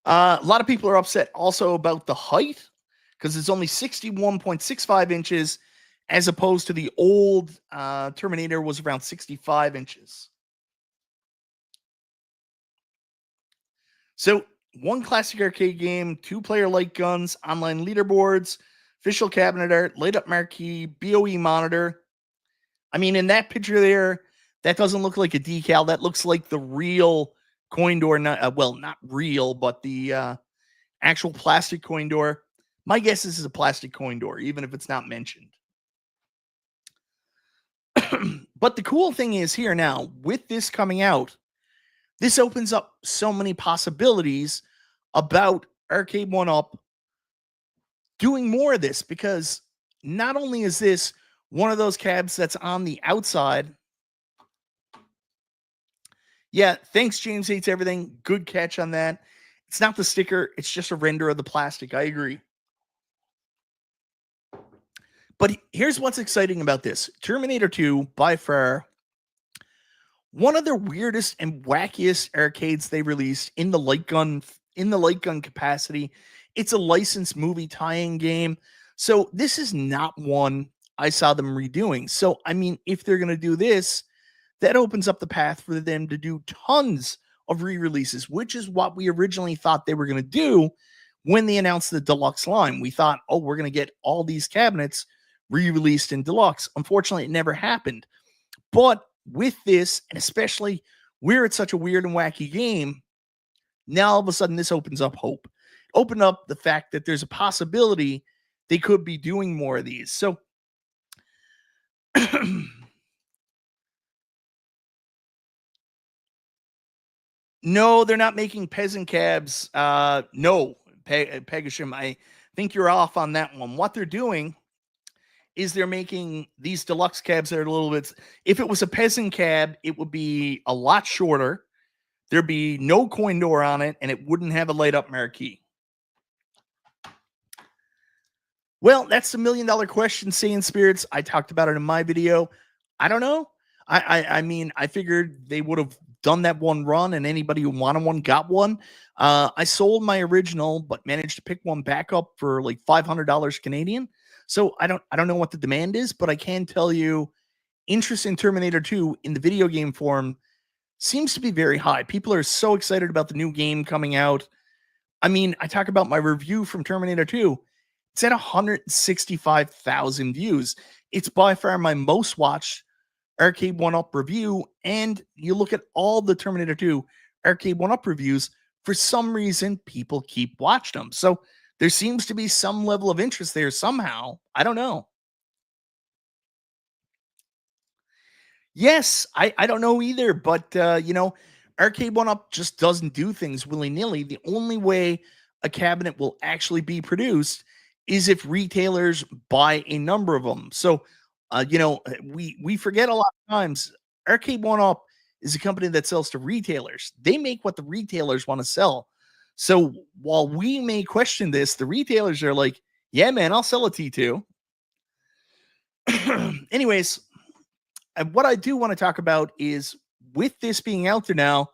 A lot of people are upset also about the height, because it's only 61.65 inches as opposed to the old Terminator was around 65 inches. So, one classic arcade game, 2-player light guns, online leaderboards, official cabinet art, light up marquee, BOE monitor. I mean, in that picture there, that doesn't look like a decal. That looks like the real coin door. Not real, but the actual plastic coin door. My guess is a plastic coin door, even if it's not mentioned. But the cool thing is here now, with this coming out, this opens up so many possibilities about Arcade1Up doing more of this, because not only is this one of those cabs that's on the outside. Yeah, thanks, James Hates Everything. Good catch on that. It's not the sticker. It's just a render of the plastic. I agree. But here's what's exciting about this. Terminator 2, by far, one of the weirdest and wackiest arcades they released in the light gun capacity. It's a licensed movie tie-in game. So this is not one I saw them redoing. So, I mean, if they're going to do this, that opens up the path for them to do tons of re-releases, which is what we originally thought they were going to do when they announced the deluxe line. We thought, oh, we're going to get all these cabinets re-released in deluxe. Unfortunately, it never happened. But with this, and especially where it's such a weird and wacky game, now all of a sudden this opens up hope. Open up the fact that there's a possibility they could be doing more of these. So no, they're not making peasant cabs. No, Pegashim, I think you're off on that one. What they're doing is they're making these deluxe cabs that are a little bit. If it was a peasant cab, it would be a lot shorter. There'd be no coin door on it, and it wouldn't have a light up marquee. Well, that's the $1 million question, Saiyan Spirits. I talked about it in my video. I don't know. I mean, I figured they would have done that one run, and anybody who wanted one got one. I sold my original, but managed to pick one back up for like $500 Canadian. So I don't know what the demand is, but I can tell you interest in Terminator 2 in the video game form seems to be very high. People are so excited about the new game coming out. I mean, I talk about my review from Terminator 2. It's at 165,000 views. It's by far my most watched Arcade1Up review. And you look at all the Terminator 2 Arcade1Up reviews, for some reason, people keep watching them. So there seems to be some level of interest there somehow. I don't know. Yes, I don't know either, but Arcade1Up just doesn't do things willy-nilly. The only way a cabinet will actually be produced is if retailers buy a number of them. So, we forget a lot of times Arcade1Up is a company that sells to retailers. They make what the retailers want to sell. So while we may question this, the retailers are like, yeah, man, I'll sell a T2. Anyways, and what I do want to talk about is with this being out there now,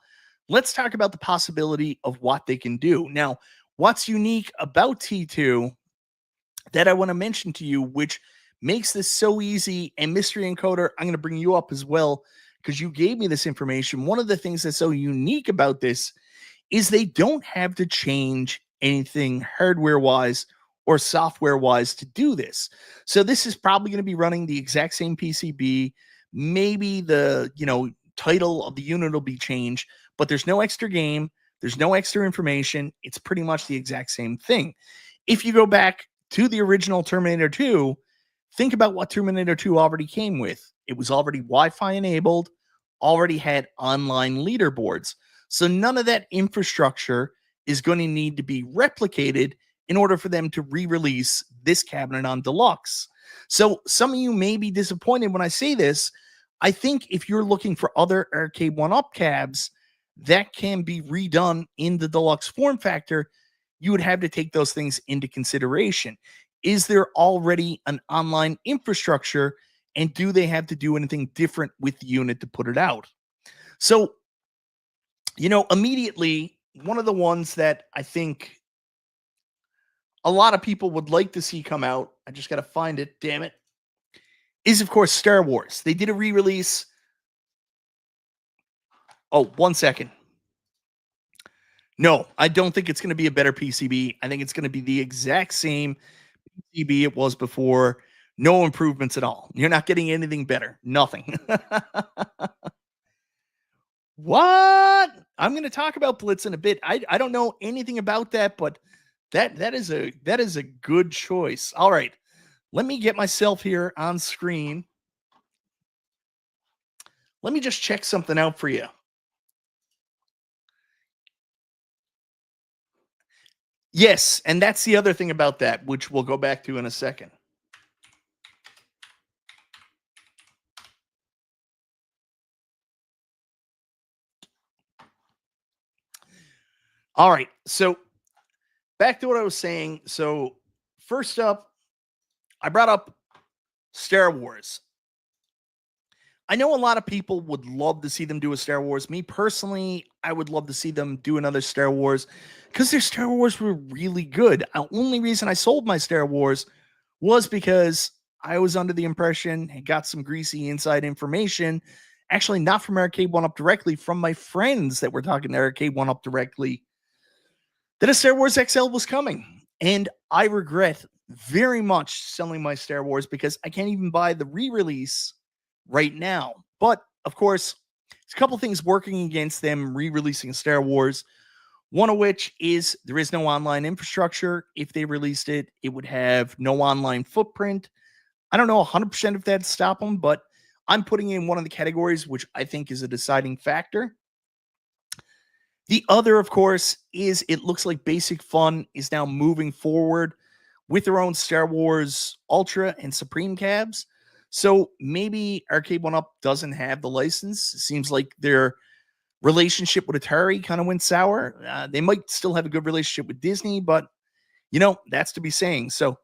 let's talk about the possibility of what they can do. Now, what's unique about T2 that I want to mention to you, which makes this so easy, and Mystery Encoder, I'm going to bring you up as well because you gave me this information. One of the things that's so unique about this is they don't have to change anything hardware wise or software wise to do this. So this is probably going to be running the exact same PCB. Maybe the, title of the unit will be changed, but there's no extra game. There's no extra information. It's pretty much the exact same thing. If you go back to the original Terminator 2, think about what Terminator 2 already came with. It was already Wi-Fi enabled, already had online leaderboards. So none of that infrastructure is going to need to be replicated in order for them to re-release this cabinet on Deluxe. So some of you may be disappointed when I say this. I think if you're looking for other Arcade1Up cabs that can be redone in the Deluxe form factor, you would have to take those things into consideration. Is there already an online infrastructure, and do they have to do anything different with the unit to put it out? So, immediately, one of the ones that I think a lot of people would like to see come out, I just got to find it, damn it, is, of course, Star Wars. They did a re-release. Oh, 1 second. No, I don't think it's going to be a better PCB. I think it's going to be the exact same PCB it was before. No improvements at all. You're not getting anything better. Nothing. What? I'm going to talk about Blitz in a bit. I don't know anything about that, but that is a good choice. All right. Let me get myself here on screen. Let me just check something out for you. Yes, and that's the other thing about that, which we'll go back to in a second. All right, so back to what I was saying. So first up, I brought up Star Wars. I know a lot of people would love to see them do a Star Wars. Me personally, I would love to see them do another Star Wars because their Star Wars were really good. The only reason I sold my Star Wars was because I was under the impression and got some greasy inside information, actually not from Arcade1Up directly, from my friends that were talking to Arcade1Up directly, that a Star Wars XL was coming. And I regret very much selling my Star Wars because I can't even buy the re-release right now. But of course, there's a couple things working against them re-releasing Star Wars. One of which is there is no online infrastructure. If they released it, it would have no online footprint. I don't know 100% if that'd stop them, but I'm putting in one of the categories, which I think is a deciding factor. The other, of course, is it looks like Basic Fun is now moving forward with their own Star Wars Ultra and Supreme cabs. So maybe Arcade1Up doesn't have the license. It seems like their relationship with Atari kind of went sour. They might still have a good relationship with Disney, but, that's to be saying. So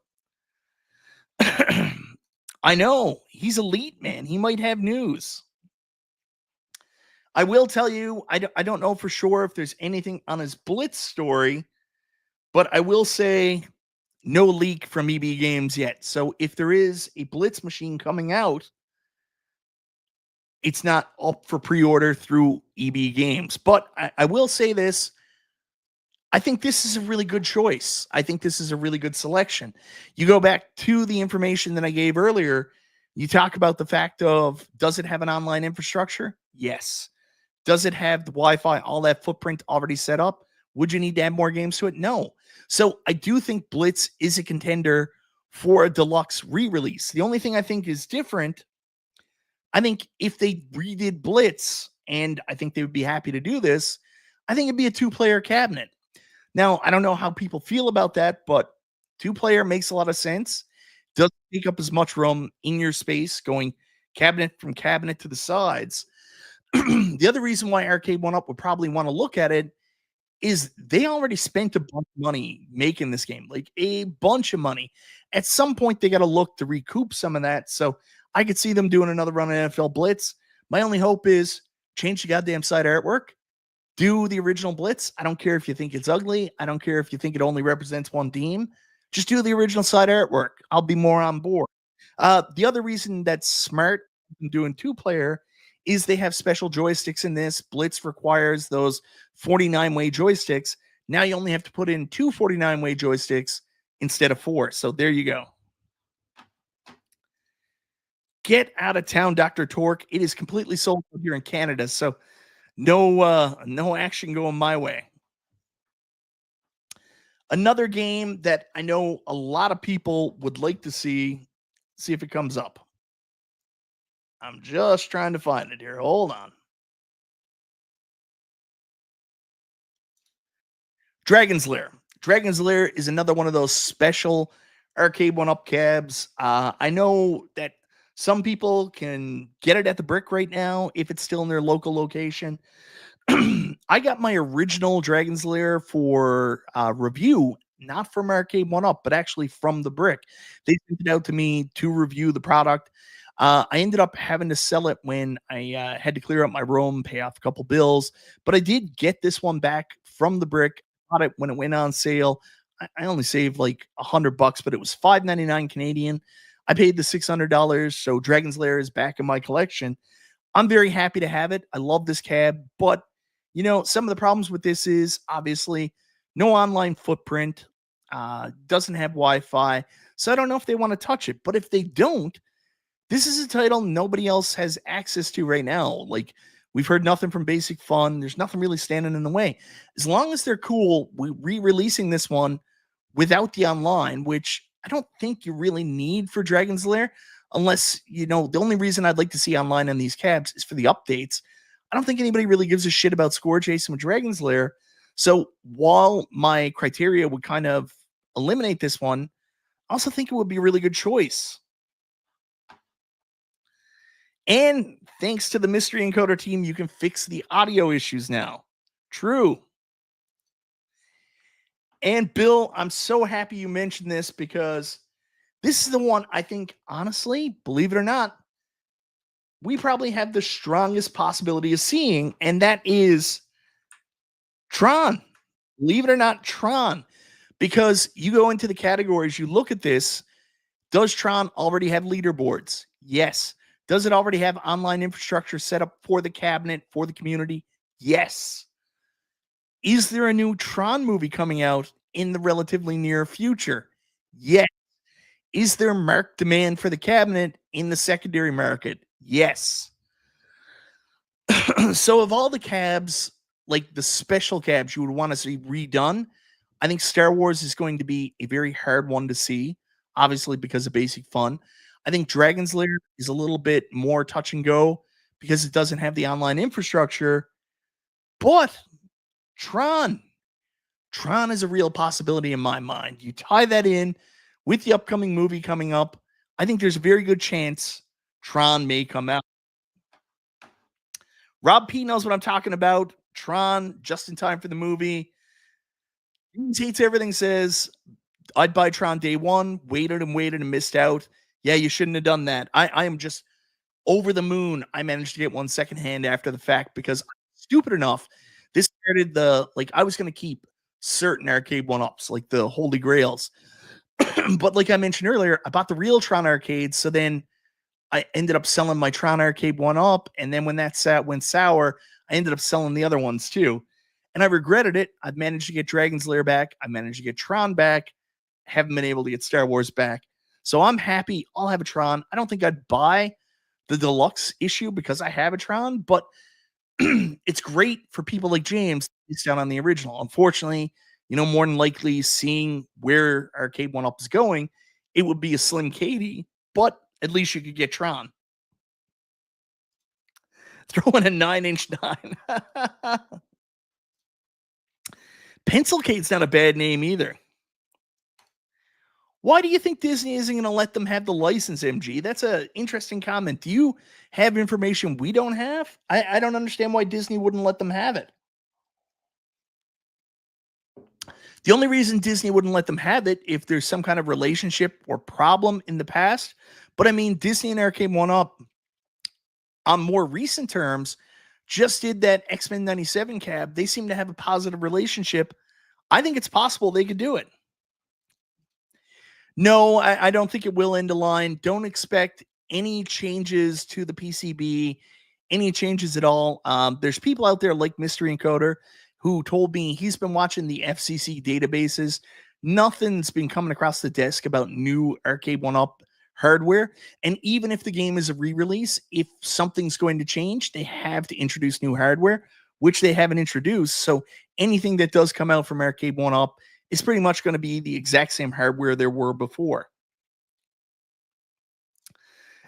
I know he's elite, man. He might have news. I will tell you, I don't know for sure if there's anything on his Blitz story, but I will say no leak from EB Games yet. So if there is a Blitz machine coming out, it's not up for pre-order through EB Games. But I will say this. I think this is a really good choice. I think this is a really good selection. You go back to the information that I gave earlier. You talk about the fact of, does it have an online infrastructure? Yes. Does it have the Wi-Fi, all that footprint already set up? Would you need to add more games to it? No. So I do think Blitz is a contender for a deluxe re-release. The only thing I think is different, I think if they redid Blitz, and I think they would be happy to do this, I think it'd be a two-player cabinet. Now, I don't know how people feel about that, but two-player makes a lot of sense. Doesn't take up as much room in your space, going cabinet from cabinet to the sides. The other reason why Arcade1Up would probably want to look at it is they already spent a bunch of money making this game, like a bunch of money. At some point, they got to look to recoup some of that. So I could see them doing another run of NFL Blitz. My only hope is change the goddamn side artwork, do the original Blitz. I don't care if you think it's ugly. I don't care if you think it only represents one team. Just do the original side artwork. I'll be more on board. The other reason that's smart in doing two-player is they have special joysticks in this. Blitz requires those 49-way joysticks. Now you only have to put in two 49-way joysticks instead of four. So there you go. Get out of town, Dr. Torque. It is completely sold out here in Canada. So no action going my way. Another game that I know a lot of people would like to see if it comes up. I'm just trying to find it here. Hold on. Dragon's Lair. Dragon's Lair is another one of those special Arcade1Up cabs. I know that some people can get it at the Brick right now if it's still in their local location. I got my original Dragon's Lair for review, not from Arcade1Up, but actually from the Brick. They sent it out to me to review the product. I ended up having to sell it when I had to clear out my room, pay off a couple bills, but I did get this one back from the Brick. Bought it when it went on sale. I only saved like $100, but it was $5.99 Canadian. I paid the $600, so Dragon's Lair is back in my collection. I'm very happy to have it. I love this cab, but you know, some of the problems with this is obviously no online footprint, doesn't have Wi-Fi, so I don't know if they want to touch it. But if they don't, this is a title nobody else has access to right now. Like, we've heard nothing from Basic Fun. There's nothing really standing in the way. As long as they're cool, we re-releasing this one without the online, which I don't think you really need for Dragon's Lair, unless, you know, the only reason I'd like to see online on these cabs is for the updates. I don't think anybody really gives a shit about score chasing with Dragon's Lair. So while my criteria would kind of eliminate this one, I also think it would be a really good choice. And thanks to the Mystery Encoder team, you can fix the audio issues now. True. And Bill, I'm so happy you mentioned this because this is the one I think, honestly, believe it or not, we probably have the strongest possibility of seeing, and that is Tron. Believe it or not, Tron. Because you go into the categories, you look at this. Does Tron already have leaderboards? Yes. Does it already have online infrastructure set up for the cabinet, for the community? Yes. Is there a new Tron movie coming out in the relatively near future? Yes. Is there marked demand for the cabinet in the secondary market? Yes. So of all the cabs, like the special cabs you would want to see redone, I think Star Wars is going to be a very hard one to see, obviously because of Basic Fun. I think Dragon's Lair is a little bit more touch and go because it doesn't have the online infrastructure. But Tron is a real possibility in my mind. You tie that in with the upcoming movie coming up, I think there's a very good chance Tron may come out. Rob P knows what I'm talking about. Tron, just in time for the movie. He hates everything, says, I'd buy Tron day one, waited and missed out. Yeah, you shouldn't have done that. I am just over the moon. I managed to get one secondhand after the fact because I'm stupid enough. This started I was going to keep certain Arcade1Ups, like the Holy Grails. But like I mentioned earlier, I bought the real Tron arcade. So then I ended up selling my Tron Arcade1Up. And then when that went sour, I ended up selling the other ones too. And I regretted it. I've managed to get Dragon's Lair back. I managed to get Tron back. Haven't been able to get Star Wars back. So I'm happy. I'll have a Tron. I don't think I'd buy the deluxe issue because I have a Tron, but it's great for people like James. It's down on the original. Unfortunately, you know, more than likely seeing where Arcade1Up is going, it would be a slim Katie, but at least you could get Tron. Throw in a 9-inch 9. Pencil Kate's not a bad name either. Why do you think Disney isn't going to let them have the license, MG? That's an interesting comment. Do you have information we don't have? I don't understand why Disney wouldn't let them have it. The only reason Disney wouldn't let them have it if there's some kind of relationship or problem in the past. But I mean, Disney and Arcade1Up on more recent terms just did that X-Men 97 cab. They seem to have a positive relationship. I think it's possible they could do it. No, I don't think it will end the line. Don't expect any changes to the PCB, any changes at all. There's people out there like Mystery Encoder who told me he's been watching the FCC databases. Nothing's been coming across the desk about new Arcade1Up hardware. And even if the game is a re-release, if something's going to change, they have to introduce new hardware, which they haven't introduced. So anything that does come out from Arcade1Up is pretty much going to be the exact same hardware there were before.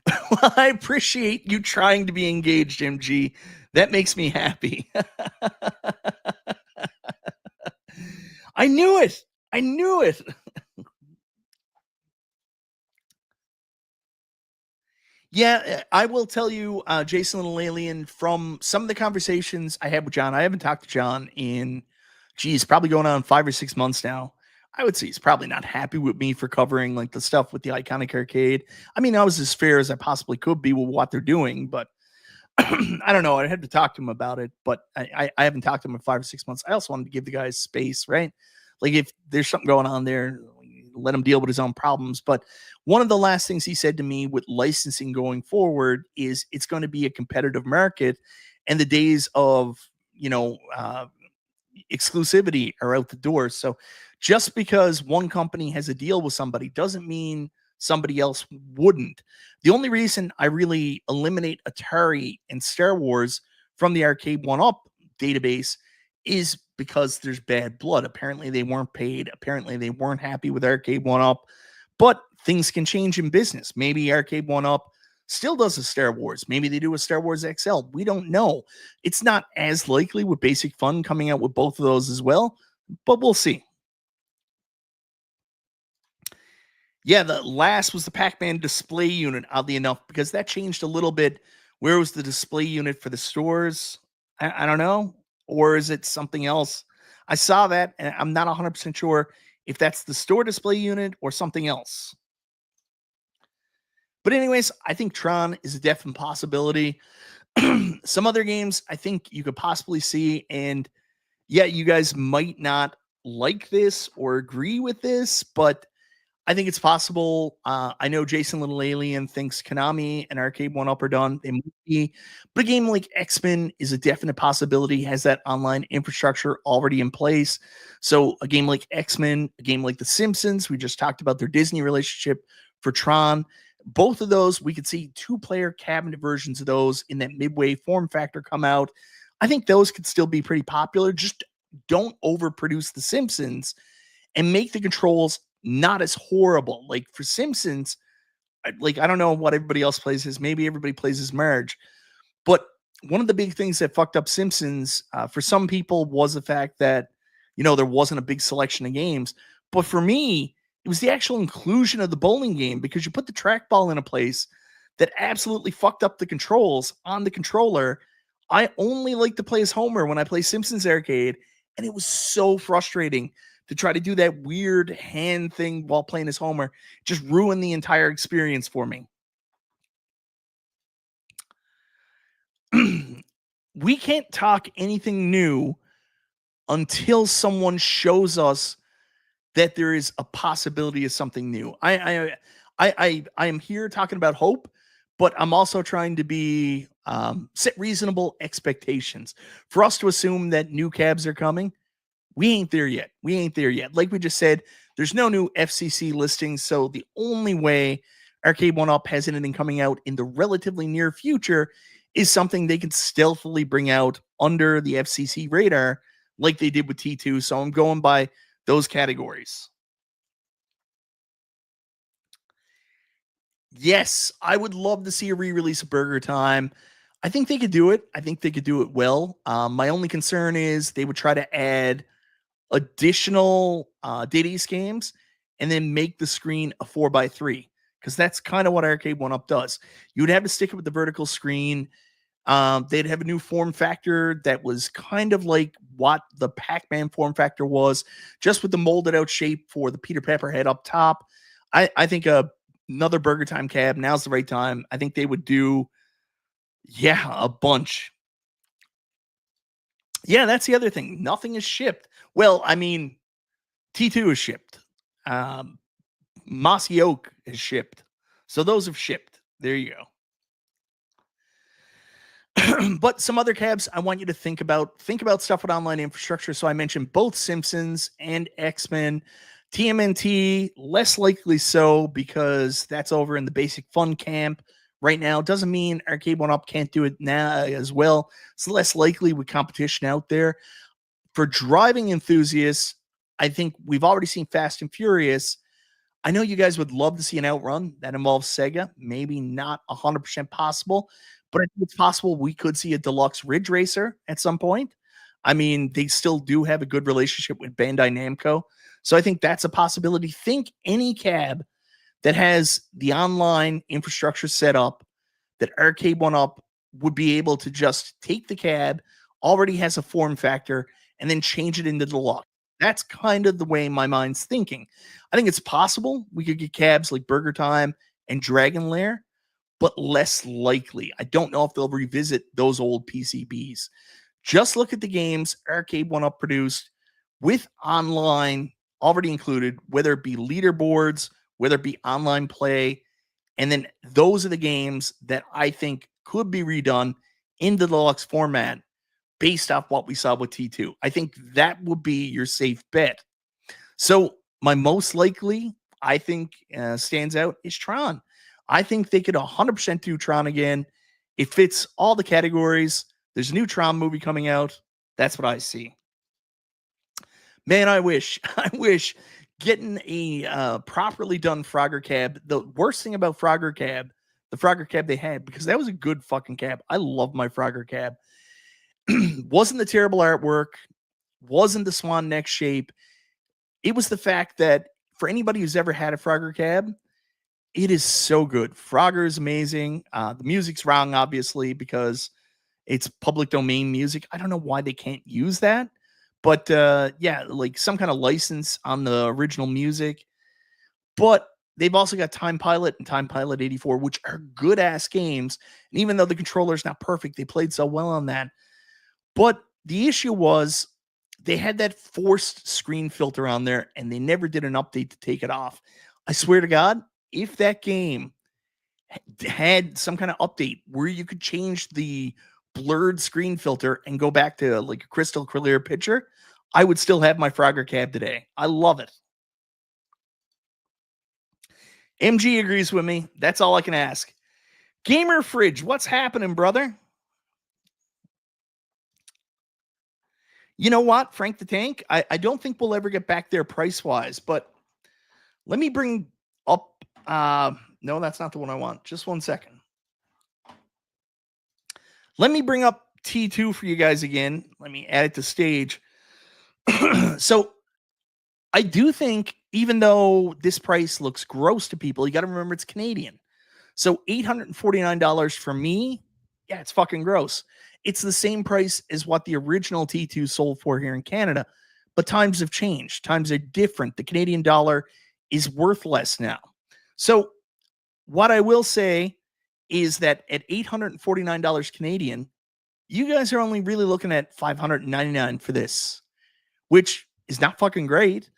Well, I appreciate you trying to be engaged, MG. That makes me happy. I knew it. I knew it. Yeah, I will tell you, Jason Little Alien, from some of the conversations I had with John, I haven't talked to John in, geez, probably going on 5 or 6 months now. I would say he's probably not happy with me for covering like the stuff with the Iconic Arcade. I mean, I was as fair as I possibly could be with what they're doing, but I don't know. I had to talk to him about it, but I haven't talked to him in 5 or 6 months. I also wanted to give the guys space, right? Like if there's something going on there, let him deal with his own problems. But one of the last things he said to me with licensing going forward is it's going to be a competitive market, and the days of exclusivity are out the door. So just because one company has a deal with somebody doesn't mean somebody else wouldn't. The only reason I really eliminate Atari and Star Wars from the Arcade1Up database is because there's bad blood. Apparently they weren't paid. Apparently they weren't happy with Arcade1Up. But things can change in business. Maybe Arcade1Up still does a Star Wars. Maybe they do a Star Wars XL. We don't know. It's not as likely with Basic Fun coming out with both of those as well, but we'll see. Yeah, the last was the Pac-Man display unit, oddly enough, because that changed a little bit. Where was the display unit for the stores? I don't know. Or is it something else? I saw that, and I'm not 100% sure if that's the store display unit or something else. But anyways, I think Tron is a definite possibility. Some other games I think you could possibly see, and yeah, you guys might not like this or agree with this, but I think it's possible. I know Jason Little Alien thinks Konami and Arcade1Up are done. They might be, but a game like X-Men is a definite possibility, has that online infrastructure already in place. So a game like X-Men, a game like The Simpsons, we just talked about their Disney relationship for Tron. Both of those, we could see two-player cabinet versions of those in that midway form factor come out. I think those could still be pretty popular. Just don't overproduce The Simpsons and make the controls not as horrible. Like for Simpsons, I don't know what everybody else plays as. Maybe everybody plays as Marge. But one of the big things that fucked up Simpsons for some people was the fact that, there wasn't a big selection of games. But for me, it was the actual inclusion of the bowling game, because you put the trackball in a place that absolutely fucked up the controls on the controller. I only like to play as Homer when I play Simpsons Arcade, and it was so frustrating to try to do that weird hand thing while playing as Homer. Just ruined the entire experience for me. We can't talk anything new until someone shows us that there is a possibility of something new. I am here talking about hope, but I'm also trying to be set reasonable expectations. For us to assume that new cabs are coming, we ain't there yet. We ain't there yet. Like we just said, there's no new FCC listings, so the only way Arcade1Up has anything coming out in the relatively near future is something they can stealthily bring out under the FCC radar, like they did with T2. So I'm going by those categories. Yes, I would love to see a re-release of Burger Time. I think they could do it. I think they could do it well. My only concern is they would try to add additional data east games and then make the screen a 4x3, because that's kind of what Arcade1Up does. You would have to stick it with the vertical screen. They'd have a new form factor that was kind of like what the Pac-Man form factor was, just with the molded out shape for the Peter Pepper head up top. I think another Burger Time cab, now's the right time. I think they would do, yeah, a bunch. Yeah, that's the other thing. Nothing is shipped. Well, I mean, T2 is shipped. Mossy Oak is shipped. So those have shipped. There you go. But some other cabs I want you to think about stuff with online infrastructure. So I mentioned both Simpsons and X-Men. TMNT, less likely so, because that's over in the basic fun camp right now. Doesn't mean Arcade1Up can't do it now as well. It's less likely with competition out there. For driving enthusiasts, I think we've already seen Fast and Furious. I know you guys would love to see an outrun that involves Sega. Maybe not 100% possible, but I think it's possible we could see a deluxe Ridge Racer at some point. I mean, they still do have a good relationship with Bandai Namco. So I think that's a possibility. Think any cab that has the online infrastructure set up that Arcade1Up would be able to just take the cab, already has a form factor, and then change it into deluxe. That's kind of the way my mind's thinking. I think it's possible we could get cabs like Burger Time and Dragon Lair, but less likely. I don't know if they'll revisit those old PCBs. Just look at the games Arcade1Up produced with online already included, whether it be leaderboards, whether it be online play. And then those are the games that I think could be redone in the deluxe format based off what we saw with T2. I think that would be your safe bet. So my most likely, I think, stands out is Tron. I think they could 100% do Tron again. It fits all the categories. There's a new Tron movie coming out. That's what I see. Man, I wish getting a properly done Frogger cab. The worst thing about Frogger cab, the Frogger cab they had, because that was a good fucking cab. I love my Frogger cab. Wasn't the terrible artwork, wasn't the swan neck shape. It was the fact that for anybody who's ever had a Frogger cab, it is so good. Frogger is amazing. The music's wrong, obviously, because it's public domain music. I don't know why they can't use that. But yeah, like some kind of license on the original music. But they've also got Time Pilot and Time Pilot 84, which are good ass games. And even though the controller's not perfect, they played so well on that. But the issue was they had that forced screen filter on there and they never did an update to take it off. I swear to God, if that game had some kind of update where you could change the blurred screen filter and go back to like a crystal clear picture, I would still have my Frogger cab today. I love it. MG agrees with me. That's all I can ask. Gamer Fridge, what's happening, brother? You know what, Frank the Tank? I don't think we'll ever get back there price-wise, but let me bring up... no, that's not the one I want. Just 1 second. Let me bring up T2 for you guys again. Let me add it to stage. So I do think, even though this price looks gross to people, you got to remember it's Canadian. So $849 for me, yeah, it's fucking gross. It's the same price as what the original T2 sold for here in Canada, but times have changed. Times are different. The Canadian dollar is worth less now. So what I will say is that at $849 Canadian, you guys are only really looking at $599 for this, which is not fucking great,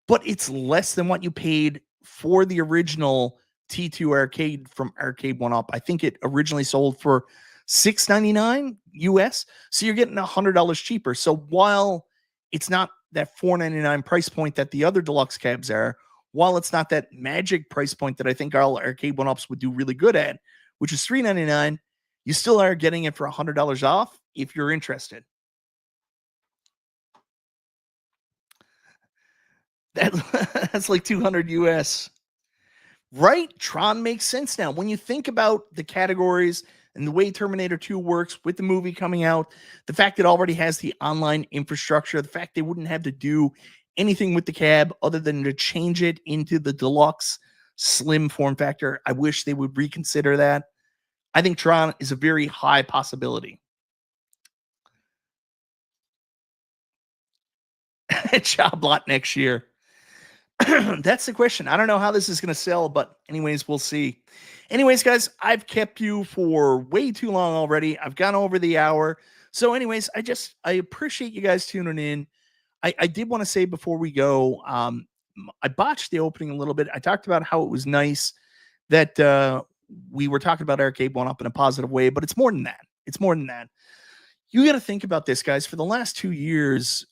but it's less than what you paid for the original T2 arcade from Arcade1Up. I think it originally sold for $699 US. So you're getting $100 cheaper. So while it's not that $499 price point that the other deluxe cabs are, while it's not that magic price point that I think all Arcade1Ups would do really good at, which is $399, you still are getting it for $100 off if you're interested. That's like 200 US. Right? Tron makes sense now. When you think about the categories and the way Terminator 2 works with the movie coming out, the fact it already has the online infrastructure, the fact they wouldn't have to do anything with the cab other than to change it into the deluxe slim form factor. I wish they would reconsider that. I think Tron is a very high possibility. Job lot next year. That's the question. I don't know how this is going to sell, but anyways, we'll see. Anyways, guys, I've kept you for way too long already. I've gone over the hour. So anyways, I appreciate you guys tuning in. I did want to say before we go, I botched the opening a little bit. I talked about how it was nice that we were talking about Arcade1Up in a positive way, but it's more than that. It's more than that. You got to think about this, guys. For the last 2 years,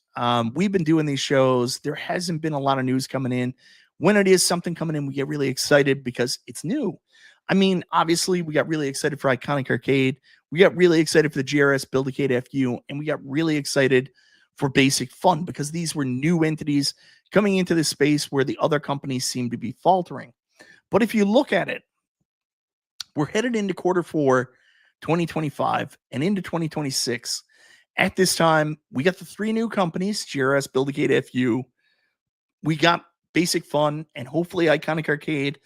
we've been doing these shows. There hasn't been a lot of news coming in. When it is something coming in, we get really excited because it's new. I mean, obviously, we got really excited for Iconic Arcade. We got really excited for the GRS Build-A-Cade FU, and we got really excited for Basic Fun because these were new entities coming into this space where the other companies seem to be faltering. But if you look at it, we're headed into Q4 2025 and into 2026. At this time, we got the 3 new companies, GRS, Build-A-Cade, FU. We got Basic Fun and hopefully Iconic Arcade.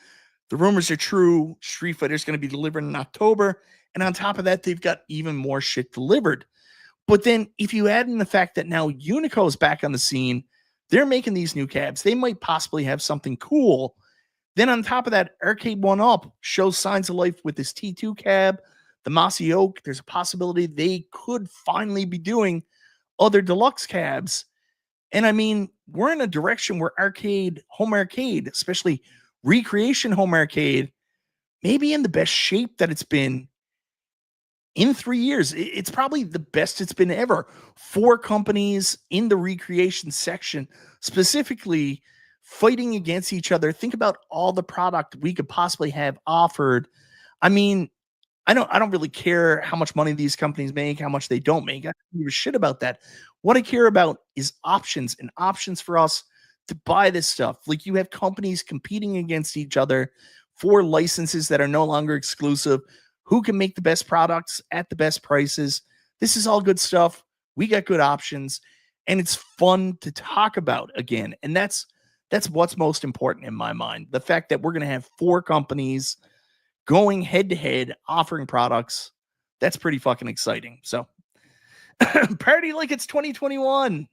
The rumors are true. Street Fighter is going to be delivered in October. And on top of that, they've got even more shit delivered. But then if you add in the fact that now Unico is back on the scene, they're making these new cabs. They might possibly have something cool. Then on top of that, Arcade1Up shows signs of life with this T2 cab, the Mossy Oak. There's a possibility they could finally be doing other deluxe cabs. And I mean, we're in a direction where home arcade, especially recreation home arcade, maybe in the best shape that it's been in 3 years. It's probably the best it's been ever. 4 companies in the recreation section, specifically fighting against each other. Think about all the product we could possibly have offered. I mean, I don't really care how much money these companies make, how much they don't make. I don't give a shit about that. What I care about is options and options for us to buy this stuff. Like, you have companies competing against each other for licenses that are no longer exclusive. Who can make the best products at the best prices? This is all good stuff. We got good options, and it's fun to talk about again. And that's what's most important in my mind. The fact that we're going to have 4 companies going head to head offering products. That's pretty fucking exciting. So party like it's 2021.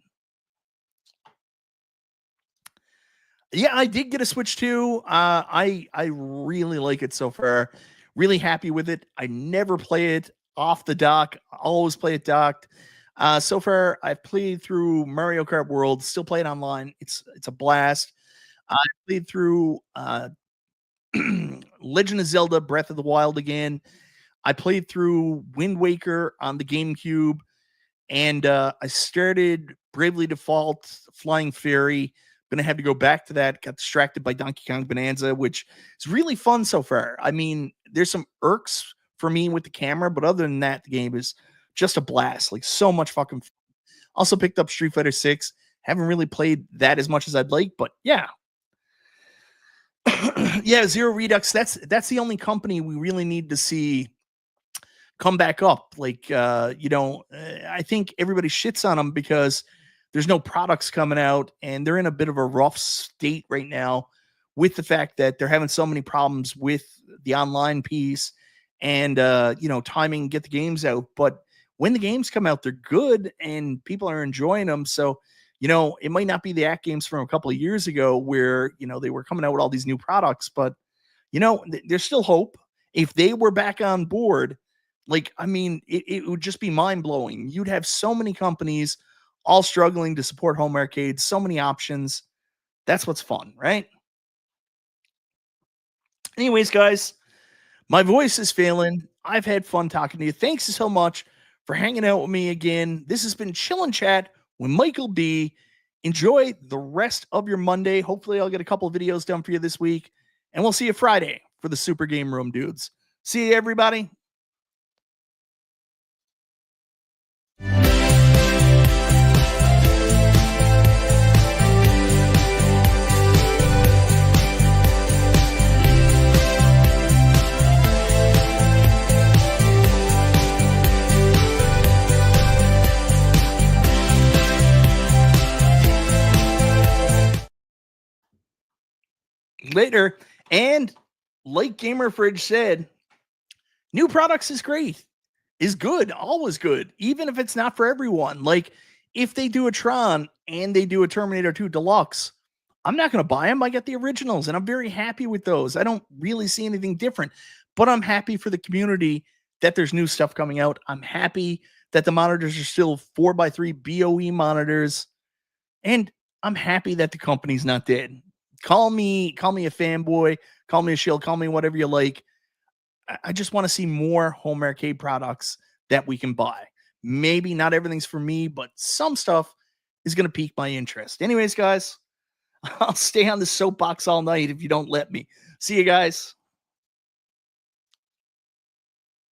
Yeah, I did get a Switch too. I really like it so far. Really happy with it. I never play it off the dock. I always play it docked. So far, I've played through Mario Kart World. Still play it online. It's a blast. I played through Legend of Zelda Breath of the Wild again. I played through Wind Waker on the GameCube, and I started Bravely Default Flying Fairy. Gonna have to go back to that. Got distracted by Donkey Kong Bonanza, which is really fun so far. I mean, there's some irks for me with the camera, but other than that, the game is just a blast. Like, so much fucking fun. Also picked up Street Fighter 6. Haven't really played that as much as I'd like, but yeah. Yeah, Zero Redux. That's the only company we really need to see come back up. Like, I think everybody shits on them because there's no products coming out, and they're in a bit of a rough state right now with the fact that they're having so many problems with the online piece and, timing, get the games out. But when the games come out, they're good and people are enjoying them. So, it might not be the ACT games from a couple of years ago where, they were coming out with all these new products, but, there's still hope. If they were back on board, it would just be mind blowing. You'd have so many companies all struggling to support home arcades, so many options. That's what's fun, right? Anyways, guys, my voice is failing. I've had fun talking to you. Thanks so much for hanging out with me again. This has been Chill and Chat with Michael B. Enjoy the rest of your Monday. Hopefully, I'll get a couple of videos done for you this week, and we'll see you Friday for the Super Game Room dudes. See you, everybody. Later. And like Gamer Fridge said, New products is great, is good, always good, even if it's not for everyone. Like, if they do a Tron and they do a Terminator 2 Deluxe, I'm not going to buy them. I get the originals and I'm very happy with those. I don't really see anything different, but I'm happy for the community that there's new stuff coming out. I'm happy that the monitors are still 4x3 BOE monitors. And I'm happy that the company's not dead. Call me a fanboy, call me a shill, call me whatever you like. I just want to see more home arcade products that we can buy. Maybe not everything's for me, but some stuff is going to pique my interest. Anyways, guys, I'll stay on the soapbox all night if you don't let me. See you guys.